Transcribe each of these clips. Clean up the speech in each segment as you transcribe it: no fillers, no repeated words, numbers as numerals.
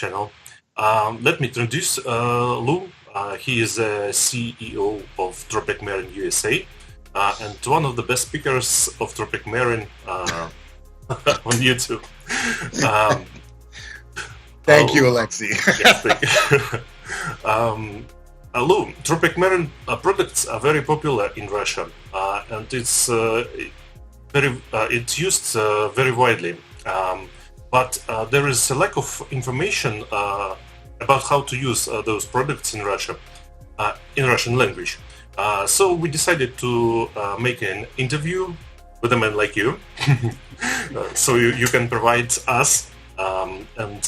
channel. Let me introduce Lou. He is a CEO of Tropic Marin USA and one of the best speakers of Tropic Marin on YouTube. Thank you, Alexei. Yes, thank you. Lou, Tropic Marin products are very popular in Russia, and it's used very widely. But there is a lack of information about how to use those products in Russia, in Russian language. So we decided to make an interview with a man like you, so you can provide us and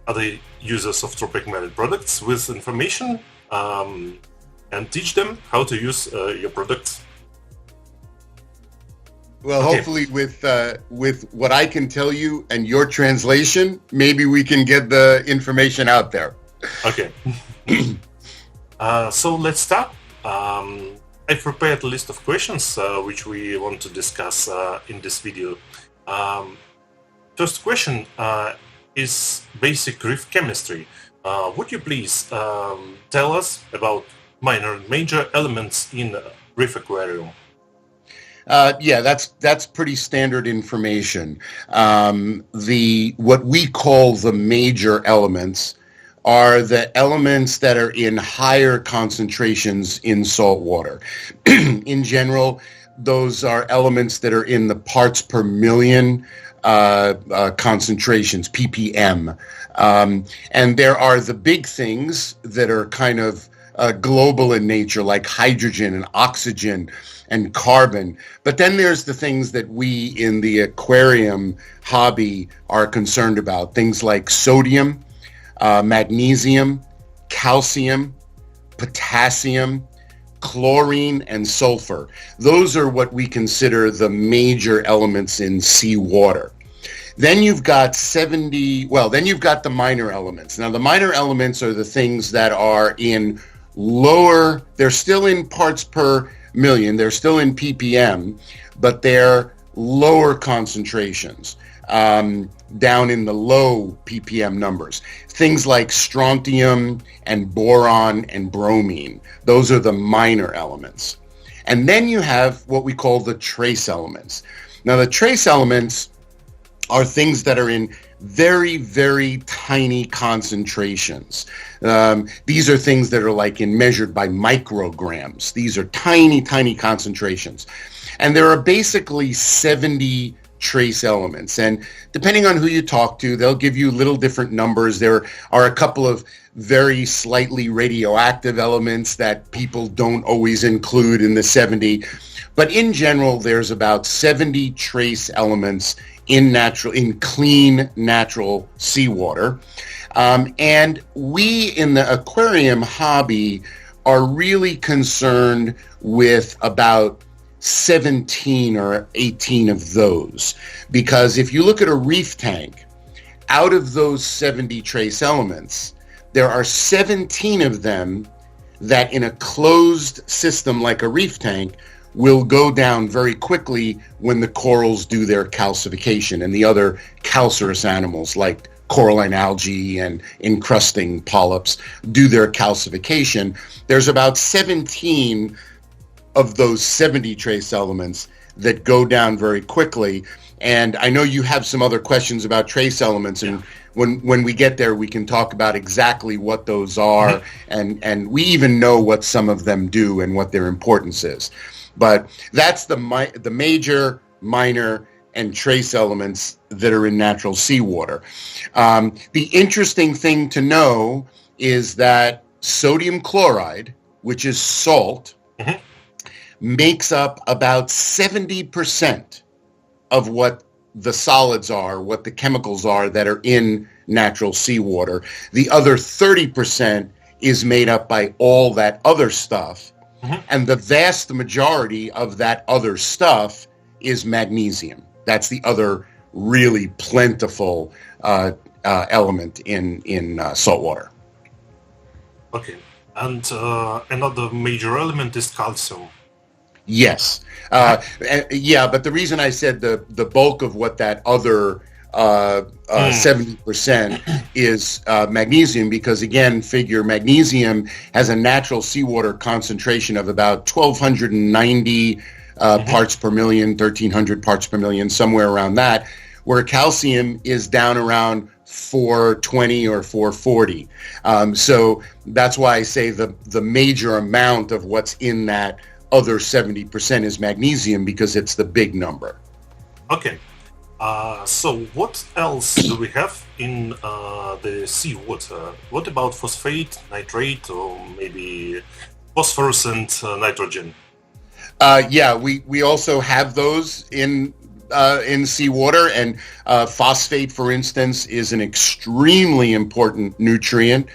other users of Tropic Marin products with information and teach them how to use your products. Well, okay. Hopefully with what I can tell you and your translation, maybe we can get the information out there. Okay. So let's start. I've prepared a list of questions which we want to discuss in this video. First question is basic reef chemistry. Would you please tell us about minor and major elements in Reef Aquarium? Yeah, that's pretty standard information. What we call the major elements are the elements that are in higher concentrations in salt water. In general, those are elements that are in the parts per million concentrations, ppm. And there are the big things that are kind of global in nature, like hydrogen and oxygen and carbon. But then there's the things that we in the aquarium hobby are concerned about, things like sodium, magnesium, calcium, potassium, chlorine, and sulfur. Those are what we consider the major elements in seawater. Then you've got the minor elements. Now, the minor elements are the things that are in lower, they're still in parts per million, they're still in ppm, but they're lower concentrations, down in the low ppm numbers. Things like strontium and boron and bromine. Those are the minor elements. And then you have what we call the trace elements. Now, the trace elements are things that are in very, very tiny concentrations. These are things that are measured by micrograms. These are tiny, tiny concentrations. And there are basically 70 trace elements. And depending on who you talk to, they'll give you little different numbers. There are a couple of very slightly radioactive elements that people don't always include in the 70. But in general, there's about 70 trace elements in clean, natural seawater. And we in the aquarium hobby are really concerned with about 17 or 18 of those. Because if you look at a reef tank, out of those 70 trace elements, there are 17 of them that in a closed system like a reef tank will go down very quickly when the corals do their calcification and the other calcareous animals like coralline algae and encrusting polyps do their calcification. There's about 17 of those 70 trace elements that go down very quickly. And I know you have some other ques about trace elements, and when we get there, we can talk about exactly what those are, and we even know what some of them do and what their importance is. But that's the major, minor, and trace elements that are in natural seawater. The interesting thing to know is that sodium chloride, which is salt, makes up about 70% of what the solids are, what the chemicals are that are in natural seawater. The other 30% is made up by all that other stuff. And the vast majority of that other stuff is magnesium. That's the other really plentiful element in salt water. Okay. And another major element is calcium. Yes. Yeah, but the reason I said the bulk of what that other 70% is magnesium, because again, figure magnesium has a natural seawater concentration of about 1,290 parts per million, 1,300 parts per million, somewhere around that, where calcium is down around 420 or 440. So that's why I say the major amount of what's in that other 70% is magnesium, because it's the big number. Okay. So what else do we have in the seawater? What about phosphate, nitrate, or maybe phosphorus and nitrogen? Yeah, we also have those in seawater, and phosphate, for instance, is an extremely important nutrient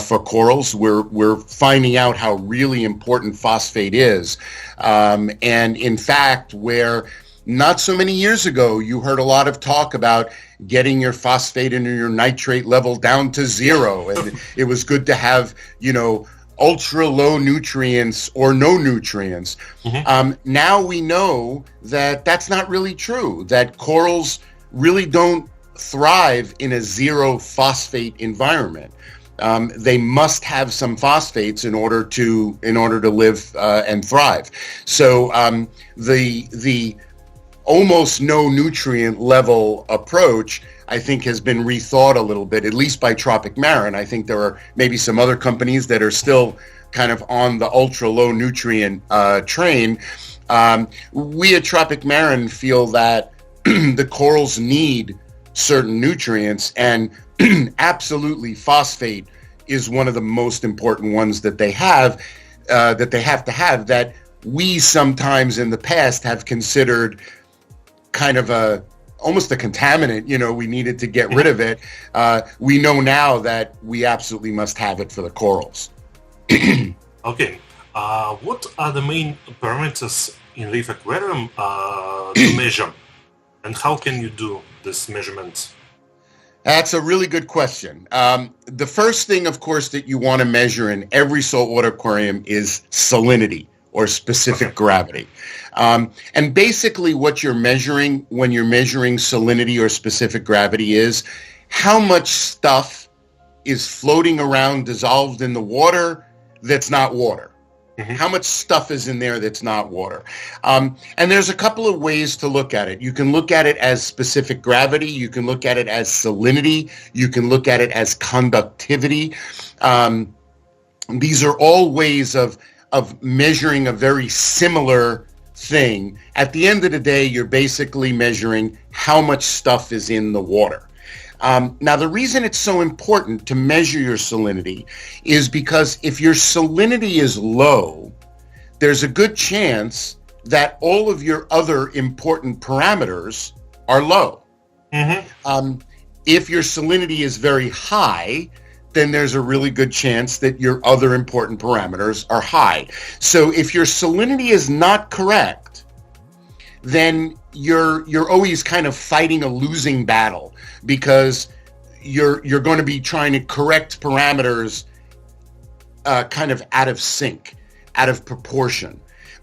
for corals. We're finding out how really important phosphate is, and in fact, where not so many years ago, you heard a lot of talk about getting your phosphate and your nitrate level down to zero. And it was good to have, ultra low nutrients or no nutrients. Now we know that that's not really true, that corals really don't thrive in a zero phosphate environment. They must have some phosphates in order to live and thrive. So the almost no nutrient level approach, I think, has been rethought a little bit, at least by Tropic Marin. I think there are maybe some other companies that are still kind of on the ultra low nutrient train. We at Tropic Marin feel that the corals need certain nutrients, and absolutely phosphate is one of the most important ones that they have to have, that we sometimes in the past have considered kind of almost a contaminant. We needed to get rid of it. We know now that we absolutely must have it for the corals. Okay. What are the main parameters in Reef Aquarium to measure, and how can you do this measurement? That's a really good question. The first thing, of course, that you want to measure in every saltwater aquarium is salinity, or specific gravity. And basically what you're measuring when you're measuring salinity or specific gravity is how much stuff is floating around dissolved in the water that's not water. How much stuff is in there that's not water? And there's a couple of ways to look at it. You can look at it as specific gravity. You can look at it as salinity. You can look at it as conductivity. These are all ways of measuring a very similar thing. At the end of the day, you're basically measuring how much stuff is in the water. Now, the reason it's so important to measure your salinity is because if your salinity is low, there's a good chance that all of your other important parameters are low. If your salinity is very high, then there's a really good chance that your other important parameters are high. So if your salinity is not correct, then you're always kind of fighting a losing battle, because you're going to be trying to correct parameters kind of out of sync, out of proportion.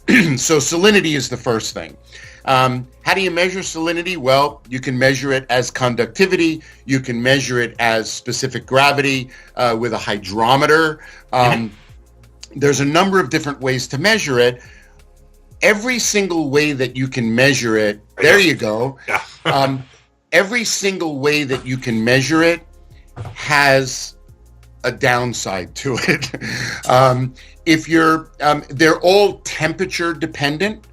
So salinity is the first thing. How do you measure salinity? Well, you can measure it as conductivity. You can measure it as specific gravity with a hydrometer. There's a number of different ways to measure it. Every single way that you can measure it, there you go. Every single way that you can measure it has a downside to it. They're all temperature dependent,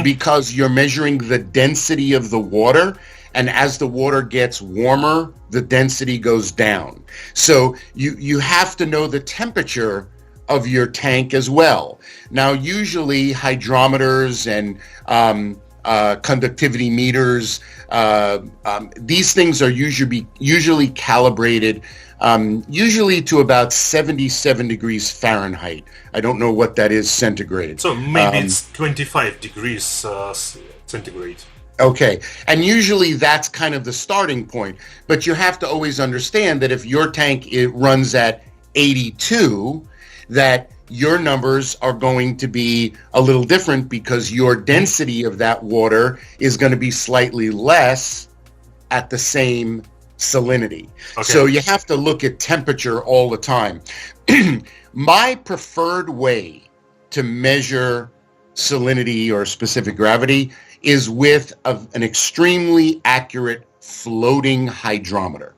because you're measuring the density of the water, and as the water gets warmer, the density goes down. So you have to know the temperature of your tank as well. Now, usually hydrometers and conductivity meters, these things are usually calibrated usually to about 77 degrees Fahrenheit. I don't know what that is centigrade. So maybe it's 25 degrees centigrade. Okay, and usually that's kind of the starting point. But you have to always understand that if your tank runs at 82, that your numbers are going to be a little different, because your density of that water is going to be slightly less at the same salinity. Okay. So you have to look at temperature all the time. My preferred way to measure salinity or specific gravity is with an extremely accurate floating hydrometer.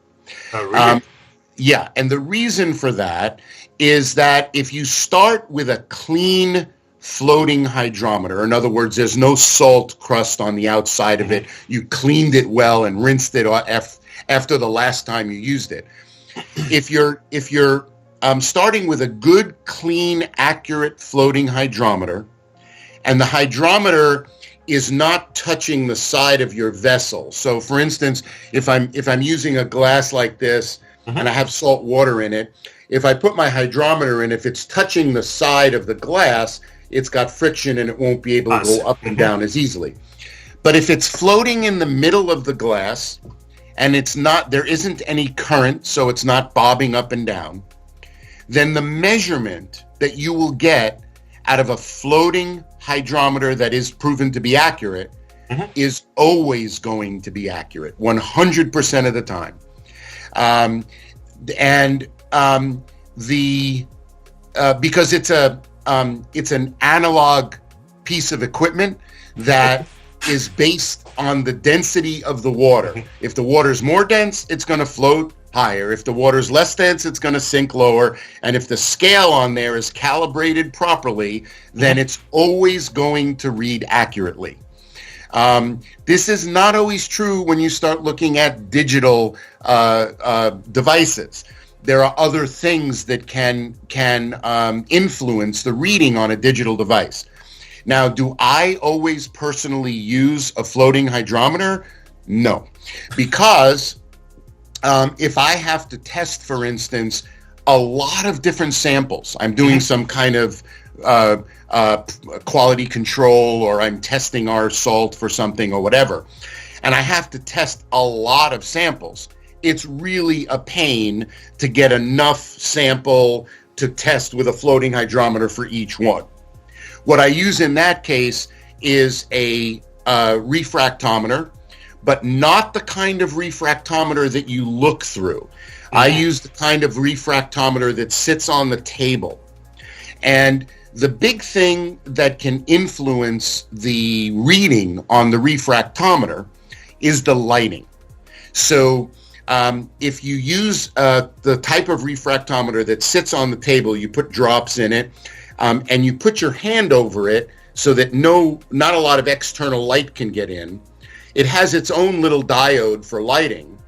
Oh, really? Yeah, and the reason for that is that if you start with a clean floating hydrometer, in other words, there's no salt crust on the outside of it, you cleaned it well and rinsed it after the last time you used it. If you're starting with a good, clean, accurate floating hydrometer, and the hydrometer is not touching the side of your vessel. So, for instance, if I'm using a glass like this and I have salt water in it, if I put my hydrometer in, if it's touching the side of the glass, it's got friction and it won't be able to go up and down as easily. But if it's floating in the middle of the glass and there isn't any current, so it's not bobbing up and down, then the measurement that you will get out of a floating hydrometer that is proven to be accurate is always going to be accurate 100% of the time. Because it's an analog piece of equipment that is based on the density of the water. If the water is more dense, it's going to float higher. If the water is less dense, it's going to sink lower. And if the scale on there is calibrated properly, then it's always going to read accurately. This is not always true when you start looking at digital devices. There are other things that can influence the reading on a digital device. Now, do I always personally use a floating hydrometer? No, because if I have to test, for instance, a lot of different samples, I'm doing some kind of quality control, or I'm testing our salt for something or whatever, and I have to test a lot of samples, it's really a pain to get enough sample to test with a floating hydrometer for each one. What I use in that case is a refractometer, but not the kind of refractometer that you look through. I use the kind of refractometer that sits on the table. And the big thing that can influence the reading on the refractometer is the lighting. So if you use the type of refractometer that sits on the table, you put drops in it, and you put your hand over it so that not a lot of external light can get in. It has its own little diode for lighting,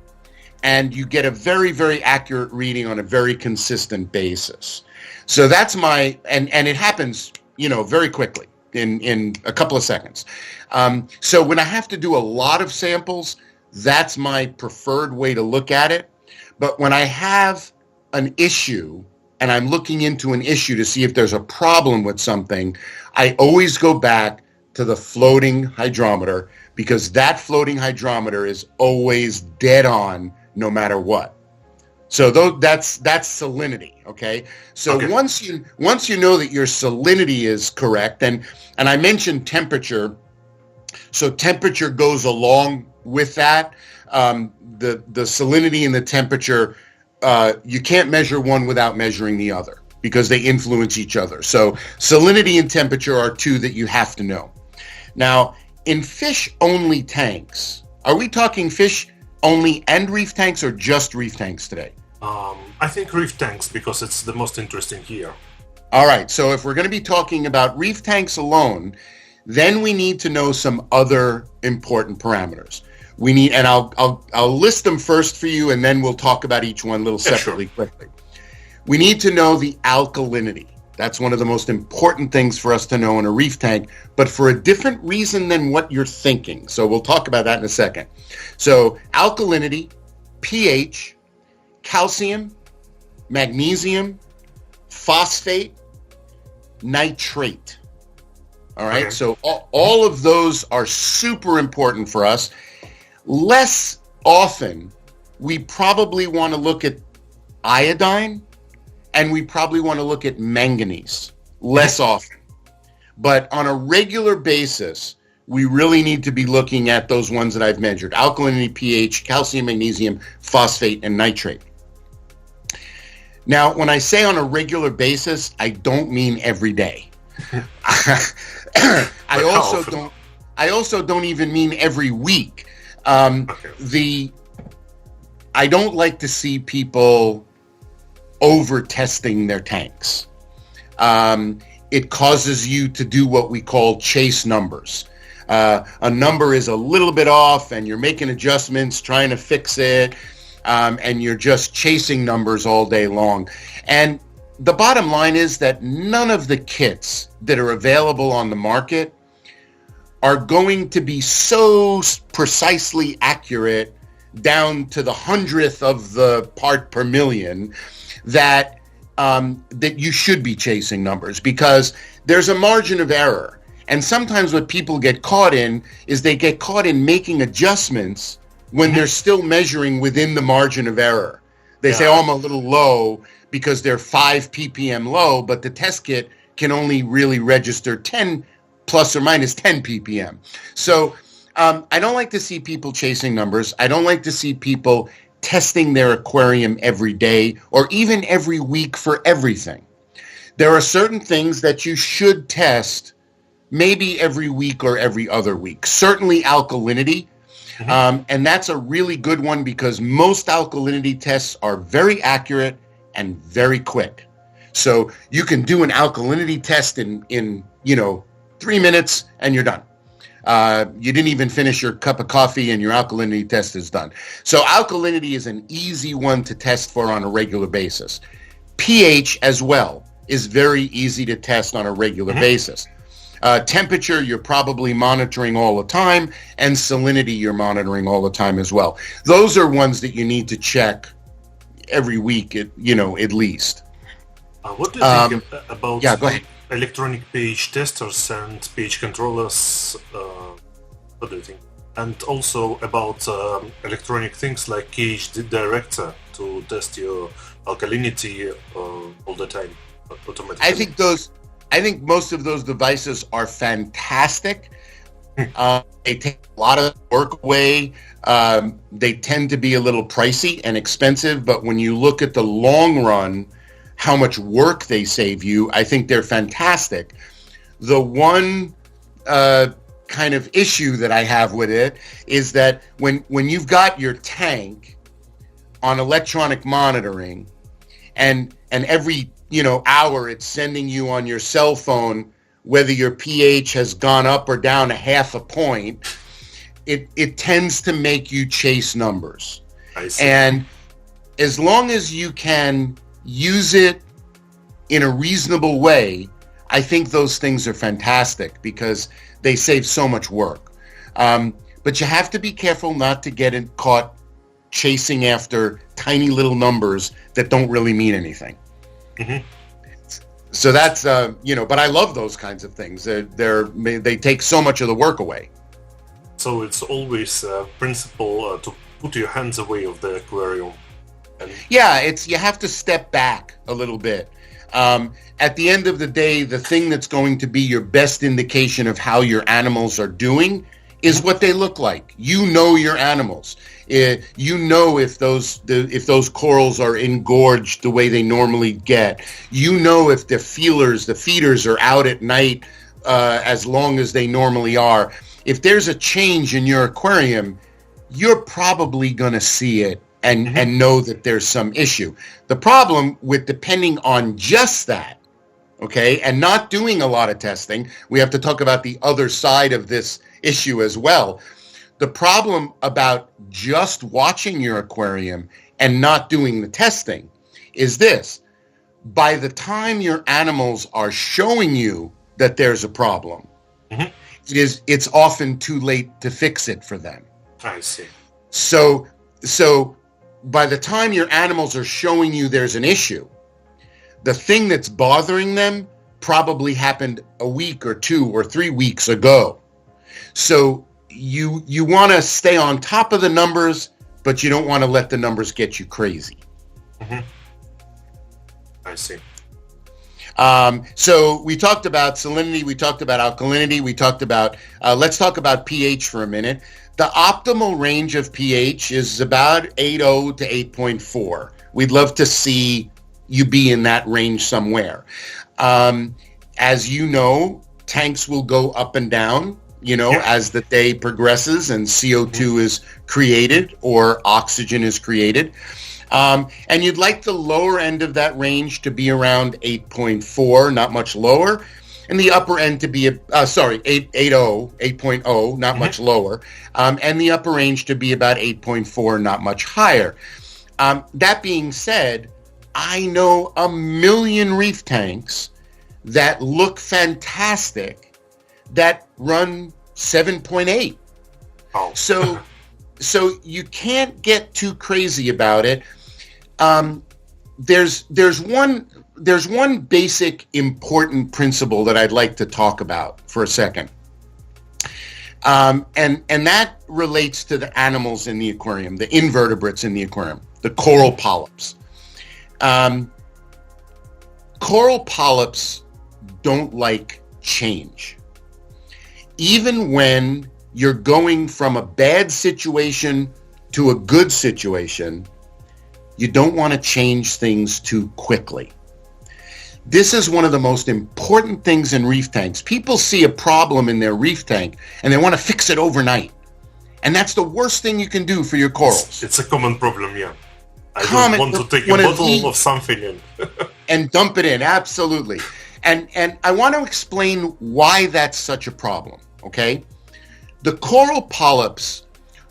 and you get a very, very accurate reading on a very consistent basis. So that's and it happens, very quickly in a couple of seconds. So when I have to do a lot of samples, that's my preferred way to look at it. But when I have an issue and I'm looking into an issue to see if there's a problem with something, I always go back to the floating hydrometer, because that floating hydrometer is always dead on no matter what. So that's salinity, okay? So Okay. once you know that your salinity is correct, and I mentioned temperature, so temperature goes along with that. The salinity and the temperature, you can't measure one without measuring the other, because they influence each other. So salinity and temperature are two that you have to know. Now, in fish-only tanks, are we talking fish-only and reef tanks, or just reef tanks today? I think reef tanks, because it's the most interesting here. All right, so if we're going to be talking about reef tanks alone, then we need to know some other important parameters. We need, and I'll list them first for you, and then we'll talk about each one a little separately, quickly. We need to know the alkalinity. That's one of the most important things for us to know in a reef tank, but for a different reason than what you're thinking. So we'll talk about that in a second. So alkalinity, pH, calcium, magnesium, phosphate, nitrate. All right, so all of those are super important for us. Less often, we probably want to look at iodine, and we probably want to look at manganese less often. But on a regular basis, we really need to be looking at those ones that I've measured: alkalinity, pH, calcium, magnesium, phosphate, and nitrate. Now, when I say on a regular basis, I don't mean every day. I also don't even mean every week. I don't like to see people over testing their tanks. It causes you to do what we call chase numbers. A number is a little bit off and you're making adjustments, trying to fix it, and you're just chasing numbers all day long. And the bottom line is that none of the kits that are available on the market are going to be so precisely accurate down to the 100th of the part per million that that you should be chasing numbers, because there's a margin of error. And sometimes what people get caught in is they get caught in making adjustments when they're still measuring within the margin of error. They say, oh, I'm a little low because they're 5 ppm low, but the test kit can only really register 10 plus or minus 10 ppm. So I don't like to see people chasing numbers. I don't like to see people testing their aquarium every day or even every week for everything. There are certain things that you should test maybe every week or every other week. Certainly alkalinity. And that's a really good one because most alkalinity tests are very accurate and very quick. So you can do an alkalinity test in 3 minutes and you're done. You didn't even finish your cup of coffee and your alkalinity test is done. So alkalinity is an easy one to test for on a regular basis. pH as well is very easy to test on a regular basis. Temperature, you're probably monitoring all the time, and salinity, you're monitoring all the time as well. Those are ones that you need to check every week, at least. What do you think about go ahead. Electronic pH testers and pH controllers? What do you think? And also about electronic things like pH director to test your alkalinity all the time automatically. I think most of those devices are fantastic. They take a lot of work away. They tend to be a little pricey and expensive, but when you look at the long run, how much work they save you, I think they're fantastic. The one kind of issue that I have with it is that when you've got your tank on electronic monitoring and every hour it's sending you on your cell phone whether your pH has gone up or down a half a point, it tends to make you chase numbers. I see. And as long as you can use it in a reasonable way, I think those things are fantastic because they save so much work. But you have to be careful not to get caught chasing after tiny little numbers that don't really mean anything. So that's, but I love those kinds of things. They take so much of the work away. So it's always a principle to put your hands away of the aquarium. You have to step back a little bit. At the end of the day, the thing that's going to be your best indication of how your animals are doing is what they look like. You know your animals. You know if those corals are engorged the way they normally get. You know if the feeders are out at night as long as they normally are. If there's a change in your aquarium, you're probably going to see it and know that there's some issue. The problem with depending on just that, okay, and not doing a lot of testing, we have to talk about the other side of this issue as well. The problem about just watching your aquarium and not doing the testing is this. By the time your animals are showing you that there's a problem, it's often too late to fix it for them. I see. So by the time your animals are showing you there's an issue, the thing that's bothering them probably happened a week or 2 or 3 weeks ago. So you want to stay on top of the numbers, but you don't want to let the numbers get you crazy. I see. So we talked about salinity, we talked about alkalinity, we talked about, let's talk about pH for a minute. The optimal range of pH is about 8.0 to 8.4. We'd love to see you be in that range somewhere. As you know, tanks will go up and down, as the day progresses and CO2 is created or oxygen is created. And you'd like the lower end of that range to be around 8.4, not much lower, and the upper end to be, 8.0, not much lower, and the upper range to be about 8.4, not much higher. That being said, I know a million reef tanks that look fantastic that run 7.8. Oh. So you can't get too crazy about it. There's one basic important principle that I'd like to talk about for a second. And that relates to the animals in the aquarium, the invertebrates in the aquarium, the coral polyps. Coral polyps don't like change. Even when you're going from a bad situation to a good situation, you don't want to change things too quickly. This is one of the most important things in reef tanks. People see a problem in their reef tank and they want to fix it overnight. And that's the worst thing you can do for your corals. It's a common problem, yeah. I don't want to take a bottle of something in. And dump it in, absolutely. And I want to explain why that's such a problem, okay? The coral polyps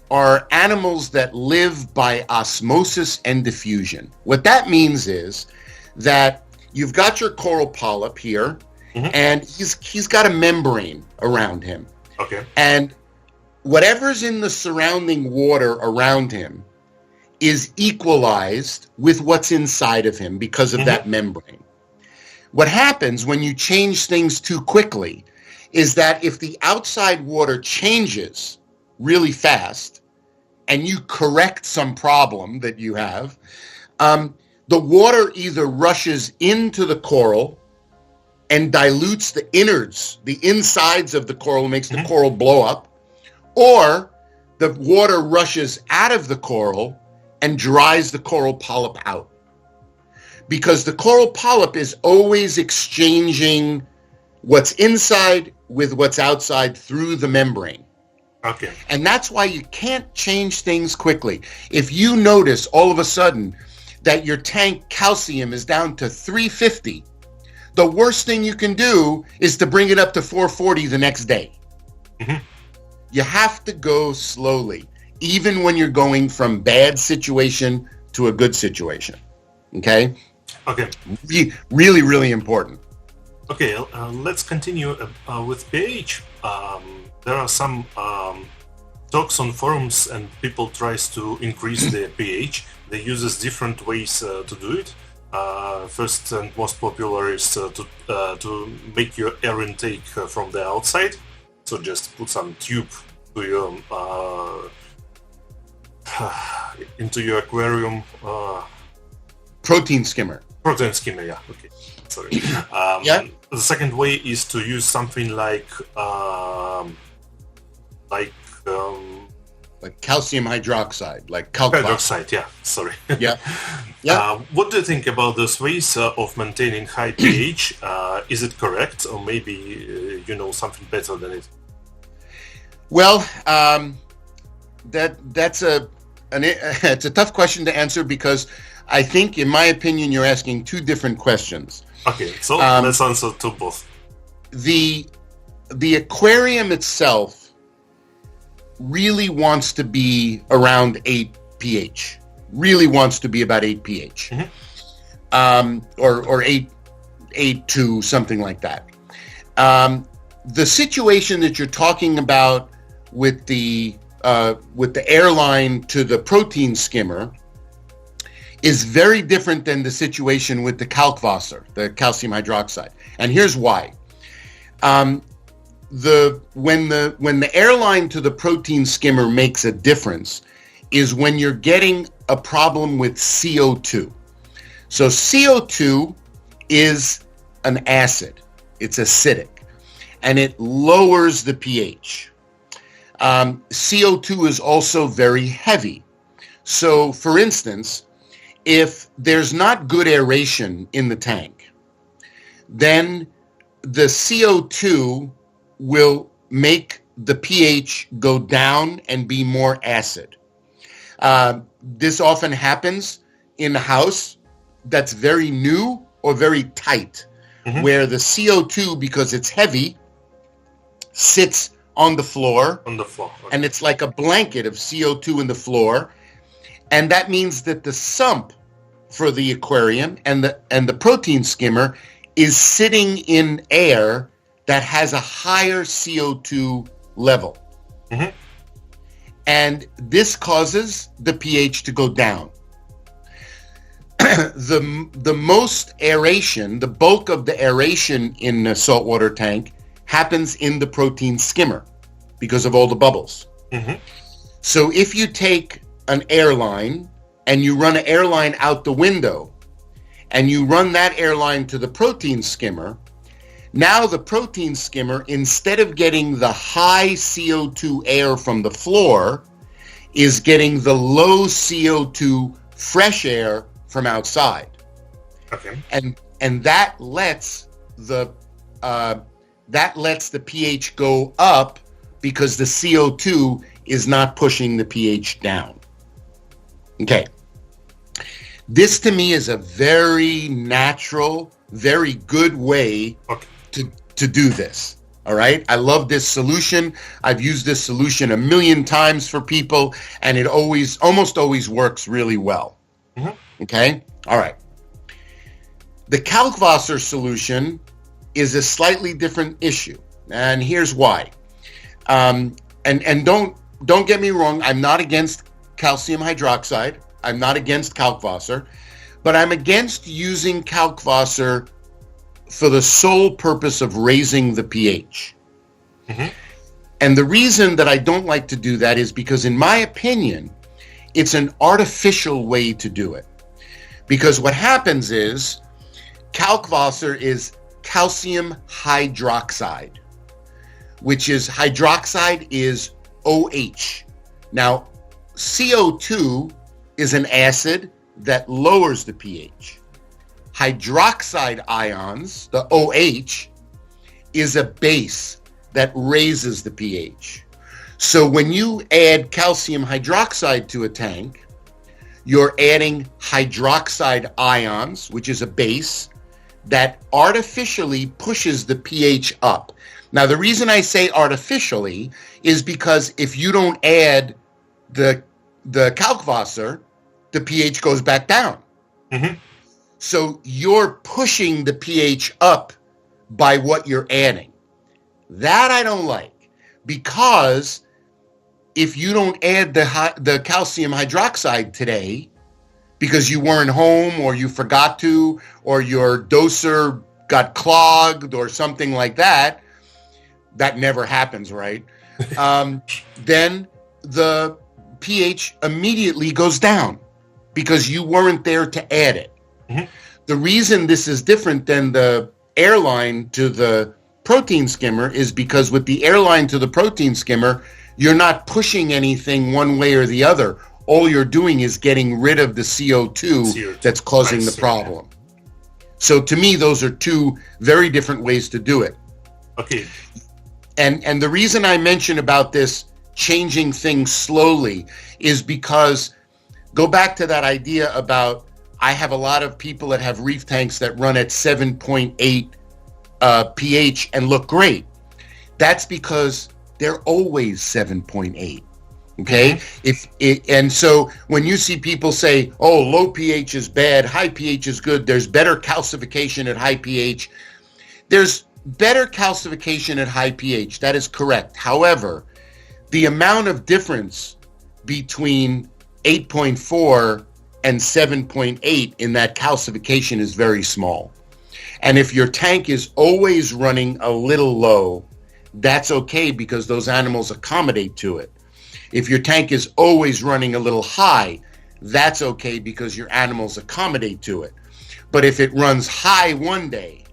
are animals that live by osmosis and diffusion. What that means is that you've got your coral polyp here, and he's got a membrane around him. Okay. And whatever's in the surrounding water around him is equalized with what's inside of him because of that membrane. What happens when you change things too quickly is that if the outside water changes really fast and you correct some problem that you have, the water either rushes into the coral and dilutes the innards, the insides of the coral, makes the coral blow up, or the water rushes out of the coral and dries the coral polyp out. Because the coral polyp is always exchanging what's inside with what's outside through the membrane. Okay. And that's why you can't change things quickly. If you notice all of a sudden that your tank calcium is down to 350, the worst thing you can do is to bring it up to 440 the next day. You have to go slowly, even when you're going from bad situation to a good situation. Okay? Okay. Really, really important. Okay, let's continue with pH. There are some talks on forums and people tries to increase the pH. They uses different ways to do it. First and most popular is to make your air intake from the outside. So just put some tube to your into your aquarium. Protein skimmer. Protein skimmer, yeah. Okay, sorry. The second way is to use something like calcium hydroxide, like hydroxide. Yeah, sorry. What do you think about those ways of maintaining high pH? Is it correct, or maybe you know something better than it? Well, it's a tough question to answer because I think, in my opinion, you're asking two different questions. Okay, so let's answer to both. The aquarium itself really wants to be around 8 pH. Really wants to be about 8 pH. Or 8.2, something like that. The situation that you're talking about with the airline to the protein skimmer is very different than the situation with the Kalkwasser, the calcium hydroxide. And here's why. When the airline to the protein skimmer makes a difference is when you're getting a problem with CO2. So CO2 is an acid. It's acidic. And it lowers the pH. CO2 is also very heavy. So, for instance, if there's not good aeration in the tank, then the CO2 will make the pH go down and be more acid. This often happens in a house that's very new or very tight, where the CO2, because it's heavy, sits on the floor. Okay. And it's like a blanket of CO2 in the floor. And that means that the sump for the aquarium and the protein skimmer is sitting in air that has a higher CO2 level. And this causes the pH to go down. The most aeration, the bulk of the aeration in a saltwater tank happens in the protein skimmer because of all the bubbles. So if you take an airline and you run an airline out the window and you run that airline to the protein skimmer, now the protein skimmer, instead of getting the high CO2 air from the floor, is getting the low CO2 fresh air from outside. Okay. And that lets the pH go up because the CO2 is not pushing the pH down. Okay. This to me is a very natural, very good way to do this. All right. I love this solution. I've used this solution a million times for people, and it almost always works really well. Okay. All right. The Kalkwasser solution is a slightly different issue, and here's why. And don't get me wrong. I'm not against calcium hydroxide. I'm not against Kalkwasser, but I'm against using Kalkwasser for the sole purpose of raising the pH. And the reason that I don't like to do that is because, in my opinion, it's an artificial way to do it. Because what happens is Kalkwasser is calcium hydroxide, which is hydroxide is OH. Now, CO2 is an acid that lowers the pH. Hydroxide ions, the OH, is a base that raises the pH. So when you add calcium hydroxide to a tank, you're adding hydroxide ions, which is a base that artificially pushes the pH up. Now, the reason I say artificially is because if you don't add the Kalkwasser, the pH goes back down. So you're pushing the pH up by what you're adding. That I don't like, because if you don't add the calcium hydroxide today because you weren't home or you forgot to, or your doser got clogged or something like that, that never happens, right? Then the pH immediately goes down because you weren't there to add it. The reason this is different than the airline to the protein skimmer is because with the airline to the protein skimmer, you're not pushing anything one way or the other. All you're doing is getting rid of the CO2 that's causing the problem. So to me, those are two very different ways to do it. Okay. And the reason I mention about this changing things slowly is because, go back to that idea about, I have a lot of people that have reef tanks that run at 7.8 pH and look great. That's because they're always 7.8. Okay. And so when you see people say, oh, low pH is bad, high pH is good, there's better calcification at high pH. There's better calcification at high pH. That is correct. However, the amount of difference between 8.4 and 7.8 in that calcification is very small. And if your tank is always running a little low, that's okay because those animals accommodate to it. If your tank is always running a little high, that's okay because your animals accommodate to it. But if it runs high one day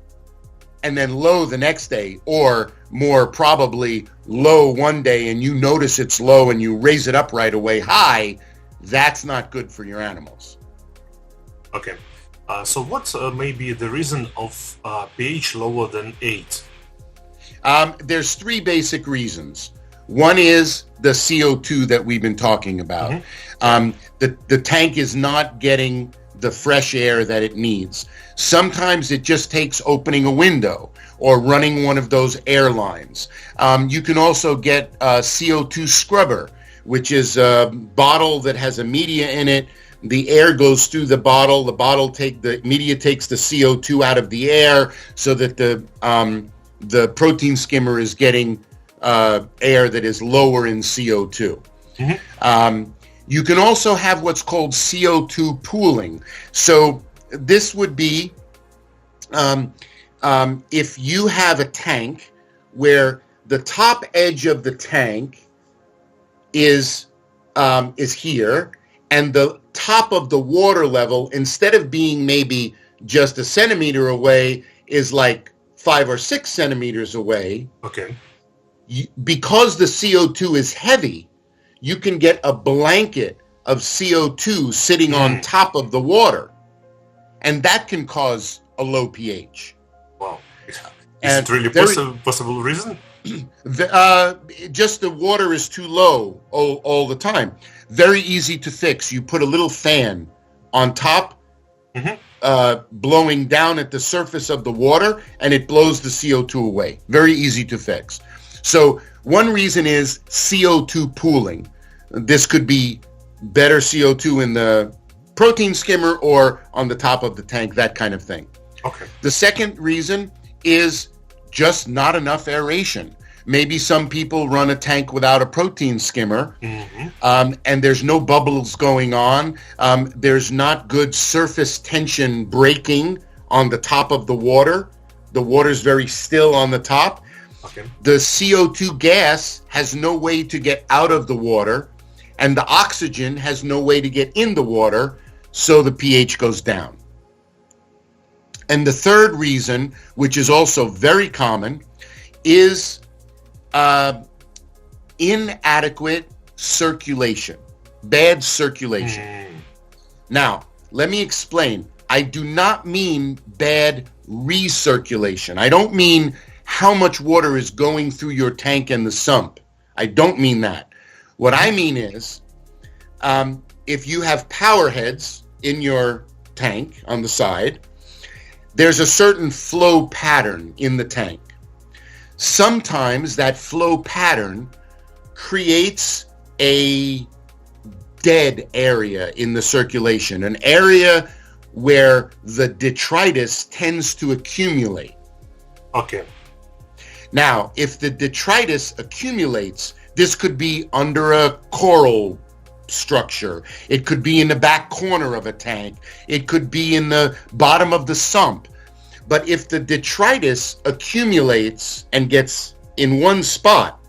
and then low the next day, or more probably low one day and you notice it's low and you raise it up right away high, that's not good for your animals. Okay. So what may be the reason of pH lower than 8? There's three basic reasons. One is the CO2 that we've been talking about. The tank is not getting the fresh air that it needs. Sometimes it just takes opening a window or running one of those air lines. You can also get a CO2 scrubber, which is a bottle that has a media in it. The air goes through the bottle. The media takes the CO2 out of the air so that the protein skimmer is getting air that is lower in CO2. You can also have what's called CO2 pooling. So this would be if you have a tank where the top edge of the tank is here, and the top of the water level, instead of being maybe just a centimeter away, is like 5 or 6 centimeters away. Okay. Because the CO2 is heavy, you can get a blanket of CO2 sitting on top of the water, and that can cause a low pH. Wow. Is it really possible reason? Just the water is too low all the time. Very easy to fix. You put a little fan on top, blowing down at the surface of the water, and it blows the CO2 away. Very easy to fix. So one reason is CO2 pooling. This could be better CO2 in the protein skimmer or on the top of the tank, that kind of thing. Okay. The second reason is just not enough aeration. Maybe some people run a tank without a protein skimmer, and there's no bubbles going on. There's not good surface tension breaking on the top of the water. The water's very still on the top. Okay. The CO2 gas has no way to get out of the water, and the oxygen has no way to get in the water, so the pH goes down. And the third reason, which is also very common, is inadequate circulation, bad circulation. Now, let me explain. I do not mean bad recirculation. I don't mean how much water is going through your tank and the sump. I don't mean that. What I mean is, if you have power heads in your tank on the side, there's a certain flow pattern in the tank. Sometimes that flow pattern creates a dead area in the circulation, an area where the detritus tends to accumulate. Okay. Now, if the detritus accumulates, this could be under a coral structure. It could be in the back corner of a tank. It could be in the bottom of the sump. But if the detritus accumulates and gets in one spot,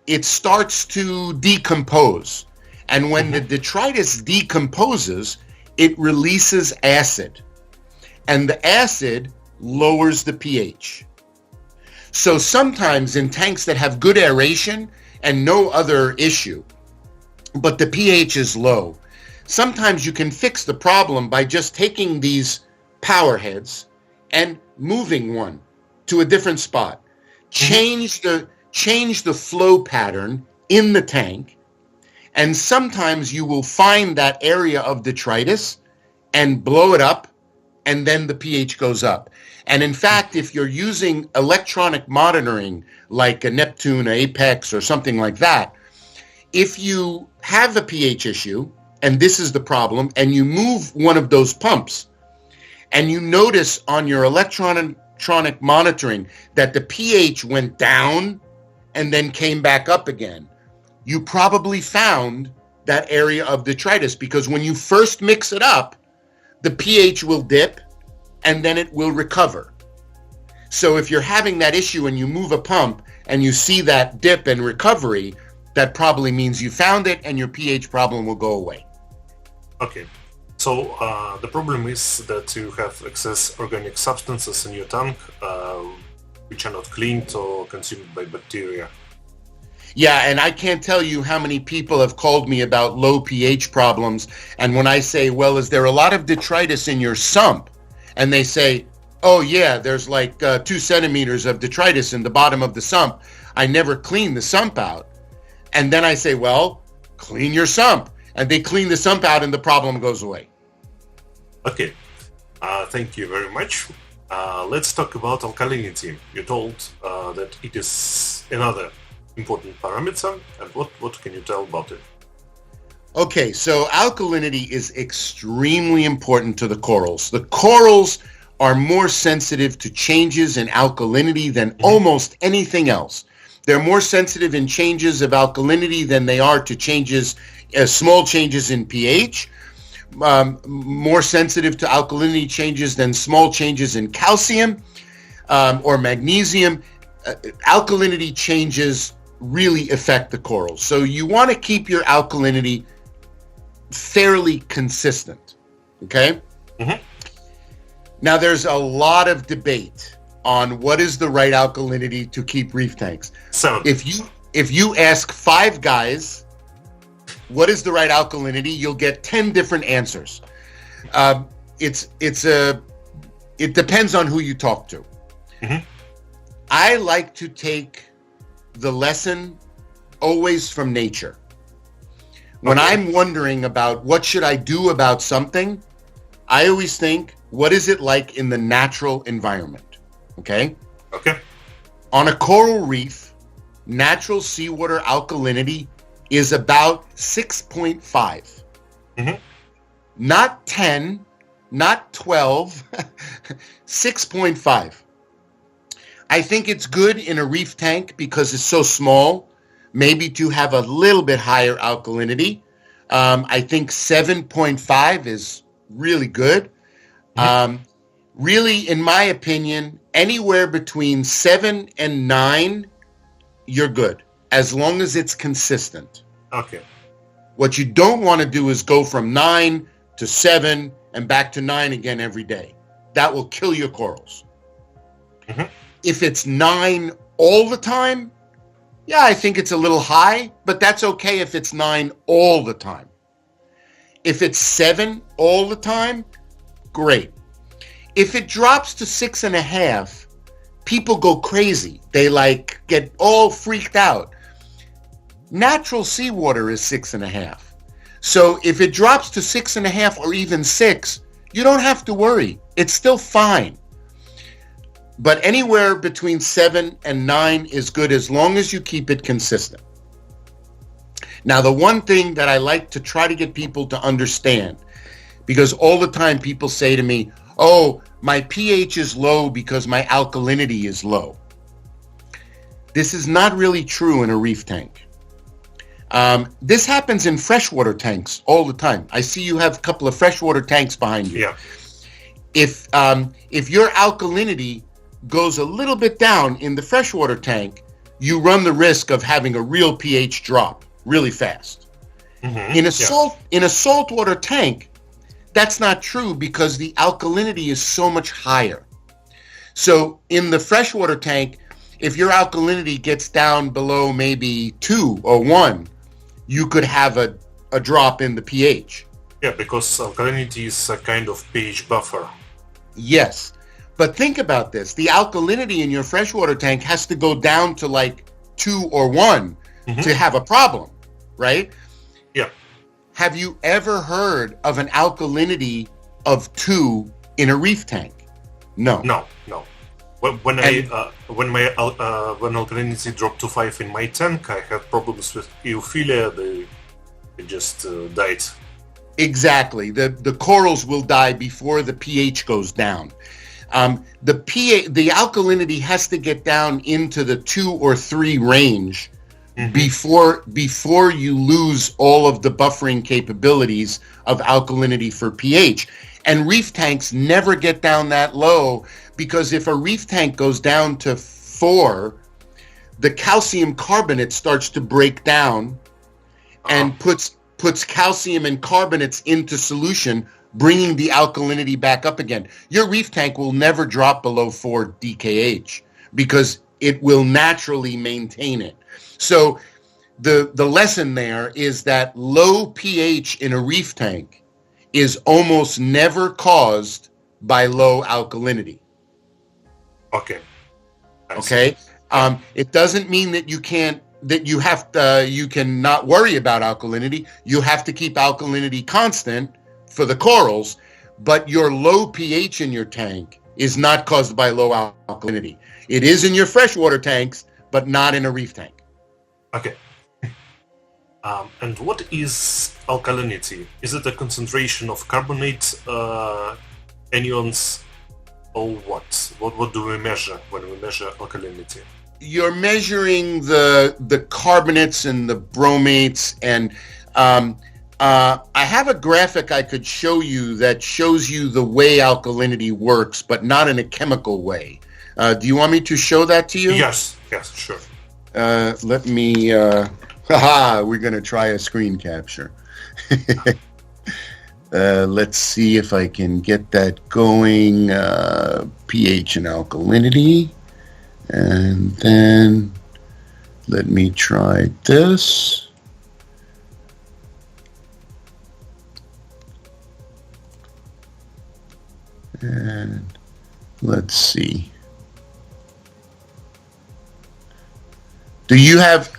it starts to decompose. And when the detritus decomposes, it releases acid. And the acid lowers the pH. So sometimes in tanks that have good aeration and no other issue, but the pH is low, sometimes you can fix the problem by just taking these power heads and moving one to a different spot. Change the flow pattern in the tank, and sometimes you will find that area of detritus and blow it up, and then the pH goes up. And in fact, if you're using electronic monitoring like a Neptune, an Apex, or something like that, if you have a pH issue, and this is the problem, and you move one of those pumps, and you notice on your electronic monitoring that the pH went down and then came back up again, you probably found that area of detritus, because when you first mix it up, the pH will dip and then it will recover. So if you're having that issue and you move a pump and you see that dip and recovery, that probably means you found it and your pH problem will go away. Okay. So the problem is that you have excess organic substances in your tank, which are not cleaned or consumed by bacteria. Yeah, and I can't tell you how many people have called me about low pH problems. And when I say, well, is there a lot of detritus in your sump? And they say, oh, yeah, there's like 2 centimeters of detritus in the bottom of the sump. I never clean the sump out. And then I say, well, clean your sump. And they clean the sump out and the problem goes away. Okay, thank you very much. Let's talk about alkalinity. You told that it is another important parameter, and what can you tell about it? Okay, so alkalinity is extremely important to the corals. The corals are more sensitive to changes in alkalinity than almost anything else. They're more sensitive in changes of alkalinity than they are to changes, small changes in pH, more sensitive to alkalinity changes than small changes in calcium or magnesium. Alkalinity changes really affect the corals. So you want to keep your alkalinity fairly consistent, okay? Mm-hmm. Now there's a lot of debate on what is the right alkalinity to keep reef tanks. So if you ask 5 guys what is the right alkalinity, you'll get 10 different answers. It depends on who you talk to. Mm-hmm. I like to take the lesson always from nature. When I'm wondering about what should I do about something, I always think, what is it like in the natural environment? Okay? Okay. On a coral reef, natural seawater alkalinity is about 6.5. Mm-hmm. Not 10, not 12, 6.5. I think it's good in a reef tank because it's so small, maybe to have a little bit higher alkalinity. I think 7.5 is really good. Really, in my opinion, anywhere between 7 and 9, you're good, as long as it's consistent. Okay. What you don't want to do is go from 9 to 7 and back to 9 again every day. That will kill your corals. Mm-hmm. If it's 9 all the time, yeah, I think it's a little high, but that's okay if it's 9 all the time. If it's 7 all the time, great. If it drops to 6.5, people go crazy. They get all freaked out. Natural seawater is 6.5. So if it drops to 6.5 or even 6, you don't have to worry. It's still fine. But anywhere between 7 and 9 is good as long as you keep it consistent. Now, the one thing that I like to try to get people to understand, because all the time people say to me, oh, my pH is low because my alkalinity is low. This is not really true in a reef tank. This happens in freshwater tanks all the time. I see you have a couple of freshwater tanks behind you. Yeah. If your alkalinity goes a little bit down in the freshwater tank, you run the risk of having a real pH drop really fast. Mm-hmm. In a saltwater tank, that's not true because the alkalinity is so much higher. So in the freshwater tank, if your alkalinity gets down below maybe 2 or 1, you could have a drop in the pH. Yeah, because alkalinity is a kind of pH buffer. Yes. But think about this. The alkalinity in your freshwater tank has to go down to 2 or 1 to have a problem, right? Yeah. Have you ever heard of an alkalinity of 2 in a reef tank? No. No. When alkalinity dropped to 5 in my tank, I had problems with euphilia. They just died. Exactly. The corals will die before the pH goes down. The alkalinity has to get down into the 2 or 3 range before you lose all of the buffering capabilities of alkalinity for pH. And reef tanks never get down that low, because if a reef tank goes down to 4, the calcium carbonate starts to break down and puts calcium and carbonates into solution bringing the alkalinity back up again. Your reef tank will never drop below 4 DKH because it will naturally maintain it. So the lesson there is that low pH in a reef tank is almost never caused by low alkalinity. Okay. Okay. It doesn't mean that you can not worry about alkalinity. You have to keep alkalinity constant for the corals, but your low pH in your tank is not caused by low alkalinity. It is in your freshwater tanks, but not in a reef tank. Okay. And what is alkalinity? Is it a concentration of carbonate anions, or what? What do we measure when we measure alkalinity? You're measuring the carbonates and the bromates, and I have a graphic I could show you that shows you the way alkalinity works, but not in a chemical way. Do you want me to show that to you? Yes, sure. Let me, we're going to try a screen capture. Let's see if I can get that going. pH and alkalinity. And then let me try this. And let's see. Do you have